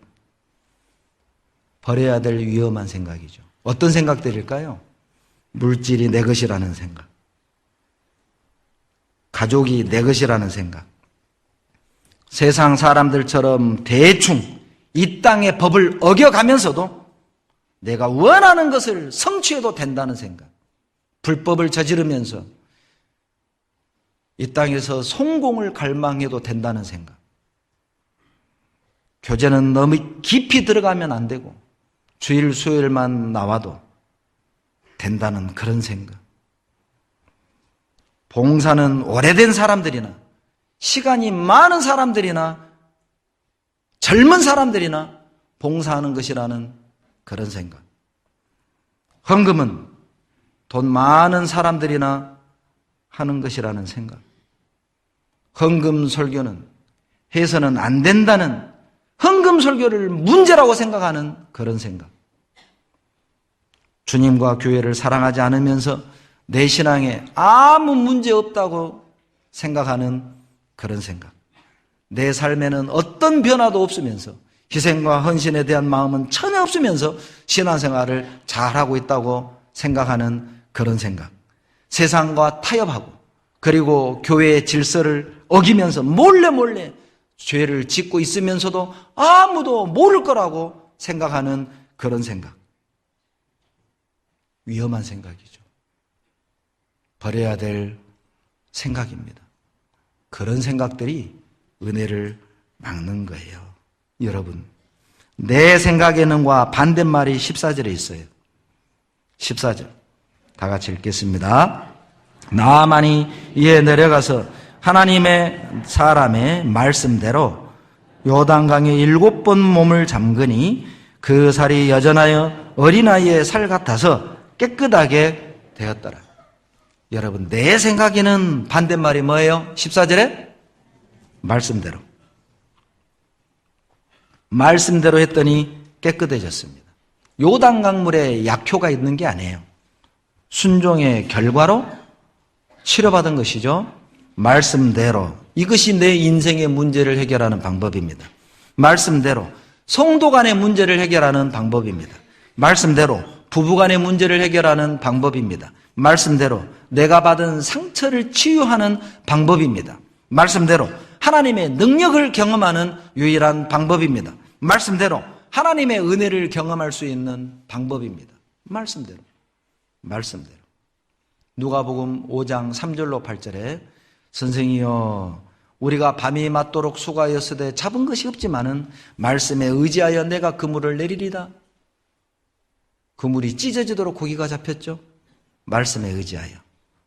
버려야 될 위험한 생각이죠. 어떤 생각들일까요? 물질이 내 것이라는 생각, 가족이 내 것이라는 생각, 세상 사람들처럼 대충 이 땅의 법을 어겨가면서도 내가 원하는 것을 성취해도 된다는 생각, 불법을 저지르면서 이 땅에서 성공을 갈망해도 된다는 생각, 교제는 너무 깊이 들어가면 안 되고 주일 수요일만 나와도 된다는 그런 생각, 봉사는 오래된 사람들이나 시간이 많은 사람들이나 젊은 사람들이나 봉사하는 것이라는 그런 생각, 헌금은 돈 많은 사람들이나 하는 것이라는 생각, 헌금 설교는 해서는 안 된다는, 헌금 설교를 문제라고 생각하는 그런 생각, 주님과 교회를 사랑하지 않으면서 내 신앙에 아무 문제 없다고 생각하는 그런 생각, 내 삶에는 어떤 변화도 없으면서 희생과 헌신에 대한 마음은 전혀 없으면서 신앙생활을 잘하고 있다고 생각하는 그런 생각, 세상과 타협하고 그리고 교회의 질서를 어기면서 몰래 죄를 짓고 있으면서도 아무도 모를 거라고 생각하는 그런 생각, 위험한 생각이죠. 버려야 될 생각입니다. 그런 생각들이 은혜를 막는 거예요. 여러분, 내 생각에는과 반대말이 14절에 있어요. 14절. 다 같이 읽겠습니다. 나아만이 이에 내려가서 하나님의 사람의 말씀대로 요단강에 7번 몸을 잠그니 그 살이 여전하여 어린아이의 살 같아서 깨끗하게 되었더라. 여러분, 내 생각에는 반대말이 뭐예요? 14절에? 말씀대로. 말씀대로 했더니 깨끗해졌습니다. 요단강물에 약효가 있는 게 아니에요. 순종의 결과로 치료받은 것이죠. 말씀대로. 이것이 내 인생의 문제를 해결하는 방법입니다. 말씀대로. 성도 간의 문제를 해결하는 방법입니다. 말씀대로 부부 간의 문제를 해결하는 방법입니다. 말씀대로 내가 받은 상처를 치유하는 방법입니다. 말씀대로 하나님의 능력을 경험하는 유일한 방법입니다. 말씀대로 하나님의 은혜를 경험할 수 있는 방법입니다. 말씀대로. 말씀대로. 누가복음 5장 3절로 8절에 선생이여 우리가 밤이 맞도록 수고하였으되 잡은 것이 없지만은 말씀에 의지하여 내가 그물을 내리리다. 그물이 찢어지도록 고기가 잡혔죠. 말씀에 의지하여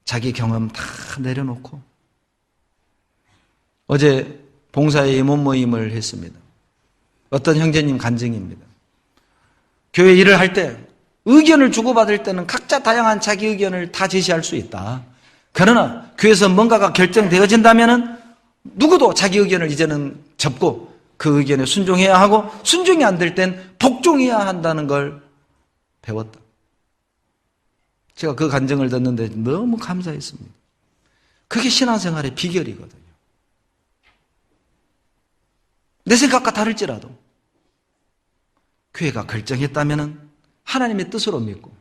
자기 경험 다 내려놓고 어제 봉사의 임원 모임을 했습니다. 어떤 형제님 간증입니다. 교회 일을 할 때 의견을 주고받을 때는 각자 다양한 자기 의견을 다 제시할 수 있다. 그러나 교회에서 뭔가가 결정되어진다면 누구도 자기 의견을 이제는 접고 그 의견에 순종해야 하고 순종이 안 될 땐 복종해야 한다는 걸 배웠다. 제가 그 간증을 듣는데 너무 감사했습니다. 그게 신앙생활의 비결이거든요. 내 생각과 다를지라도 교회가 결정했다면 하나님의 뜻으로 믿고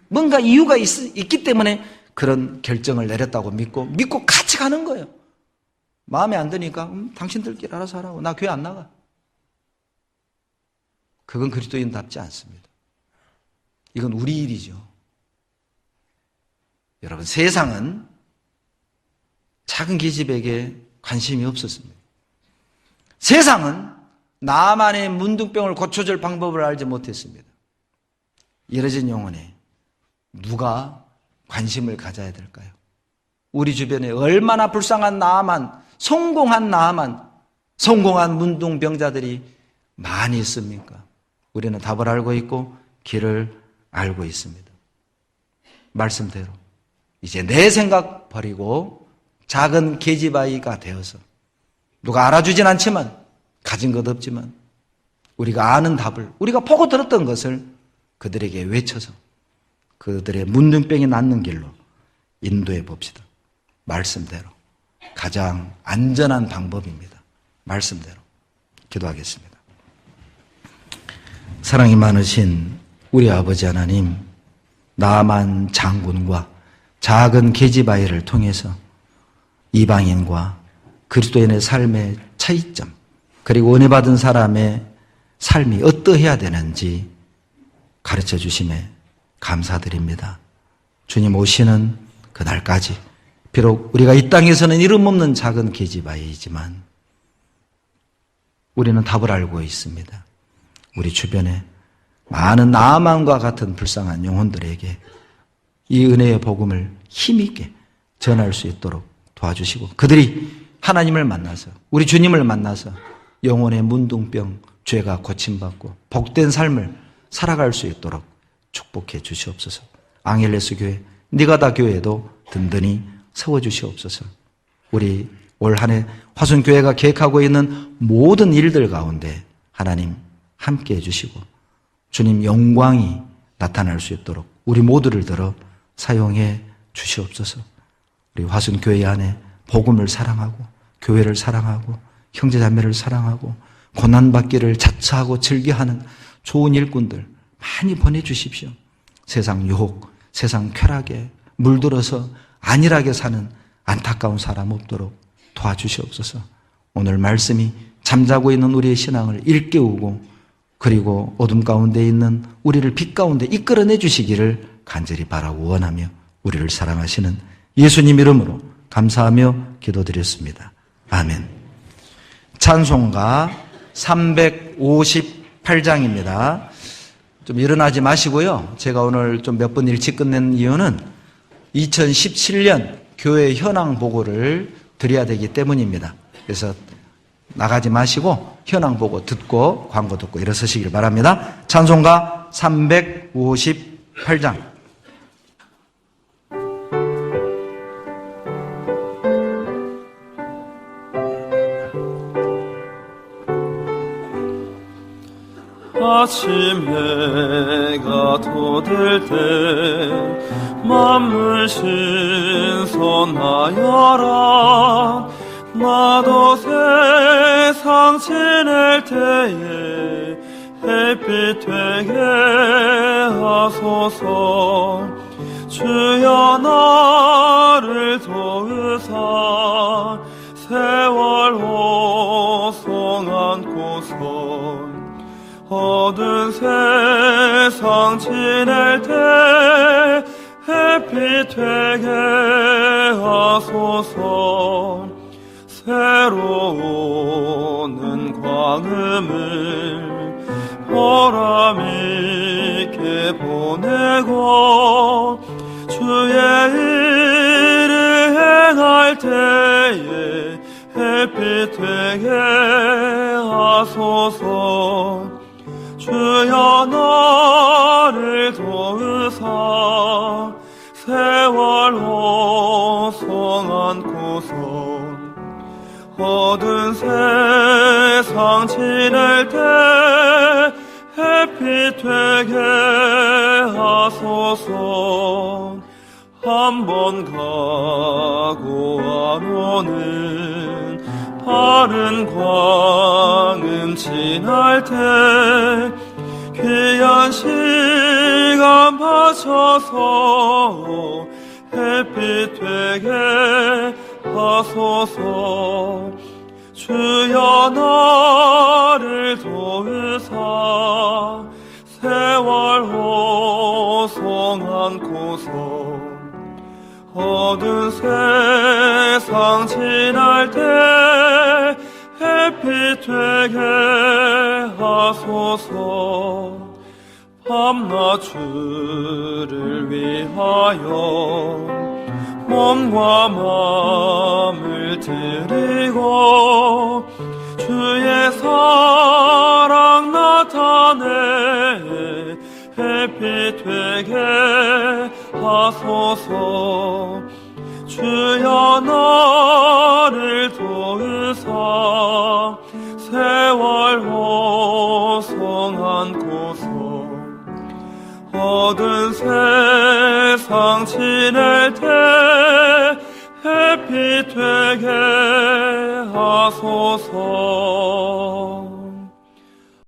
뭔가 이유가 있기 때문에 그런 결정을 내렸다고 믿고 같이 가는 거예요. 마음에 안 드니까 당신들끼리 알아서 하라고. 나 교회 안 나가. 그건 그리스도인답지 않습니다. 이건 우리 일이죠. 여러분, 세상은 작은 계집에게 관심이 없었습니다. 세상은 나만의 문둥병을 고쳐줄 방법을 알지 못했습니다. 이러진 영혼에 누가 관심을 가져야 될까요? 우리 주변에 얼마나 불쌍한 나아만, 성공한 나아만, 성공한 문둥병자들이 많이 있습니까? 우리는 답을 알고 있고 길을 알고 있습니다. 말씀대로 이제 내 생각 버리고 작은 계집아이가 되어서 누가 알아주진 않지만 가진 것 없지만 우리가 아는 답을 우리가 보고 들었던 것을 그들에게 외쳐서 그들의 문둥병이 낫는 길로 인도해 봅시다. 말씀대로 가장 안전한 방법입니다. 말씀대로 기도하겠습니다. 사랑이 많으신 우리 아버지 하나님, 나만 장군과 작은 계집아이를 통해서 이방인과 그리스도인의 삶의 차이점, 그리고 은혜 받은 사람의 삶이 어떠해야 되는지 가르쳐 주심에 감사드립니다. 주님 오시는 그날까지 비록 우리가 이 땅에서는 이름 없는 작은 계집아이이지만 우리는 답을 알고 있습니다. 우리 주변에 많은 나아만과 같은 불쌍한 영혼들에게 이 은혜의 복음을 힘있게 전할 수 있도록 도와주시고 그들이 하나님을 만나서 우리 주님을 만나서 영혼의 문둥병, 죄가 고침받고 복된 삶을 살아갈 수 있도록 축복해 주시옵소서. 앙헬레스 교회, 니가다 교회도 든든히 세워주시옵소서. 우리 올 한 해 화순교회가 계획하고 있는 모든 일들 가운데 하나님 함께 해주시고 주님 영광이 나타날 수 있도록 우리 모두를 들어 사용해 주시옵소서. 우리 화순교회 안에 복음을 사랑하고 교회를 사랑하고 형제자매를 사랑하고 고난받기를 자처하고 즐겨하는 좋은 일꾼들 많이 보내주십시오. 세상 유혹, 세상 쾌락에 물들어서 안일하게 사는 안타까운 사람 없도록 도와주시옵소서. 오늘 말씀이 잠자고 있는 우리의 신앙을 일깨우고 그리고 어둠 가운데 있는 우리를 빛 가운데 이끌어내 주시기를 간절히 바라고 원하며 우리를 사랑하시는 예수님 이름으로 감사하며 기도드렸습니다. 아멘. 찬송가 358 58장입니다. 좀 일어나지 마시고요. 제가 오늘 좀 몇 분 일찍 끝낸 이유는 2017년 교회 현황 보고를 드려야 되기 때문입니다. 그래서 나가지 마시고 현황 보고 듣고 광고 듣고 일어서시길 바랍니다. 찬송가 358장. 아침 해가 돋을 때 만물 신선하여라. 나도 세상 지낼 때에 햇빛 되게 하소서. 주여 나를 도우사 세월 호송 안고서 어두운 세상 지낼 때 햇빛 되게 하소서. 새로오는 광음을 보람있게 보내고 주의 일을 행할 때에 햇빛 되게 하소서. 주여 나를 도우사 세월 호송 안고서 어두운 세상 지낼 때 햇빛 되게 하소서. 한 번 가고 안 오는 바른 광음 지날 때 귀한 시간 바쳐서 햇빛 되게 하소서. 주여 나를 도우사 세월 호송 안고서 어두운 세상 지날 때 햇빛 되게 하소서. 밤낮 주를 위하여 몸과 마음을 드리고 주의 사랑 나타내 햇빛 되게 하소서. 주여 나를 도우사 세월 호송 안고서 어두운 세상 지낼 때 햇빛 되게 하소서.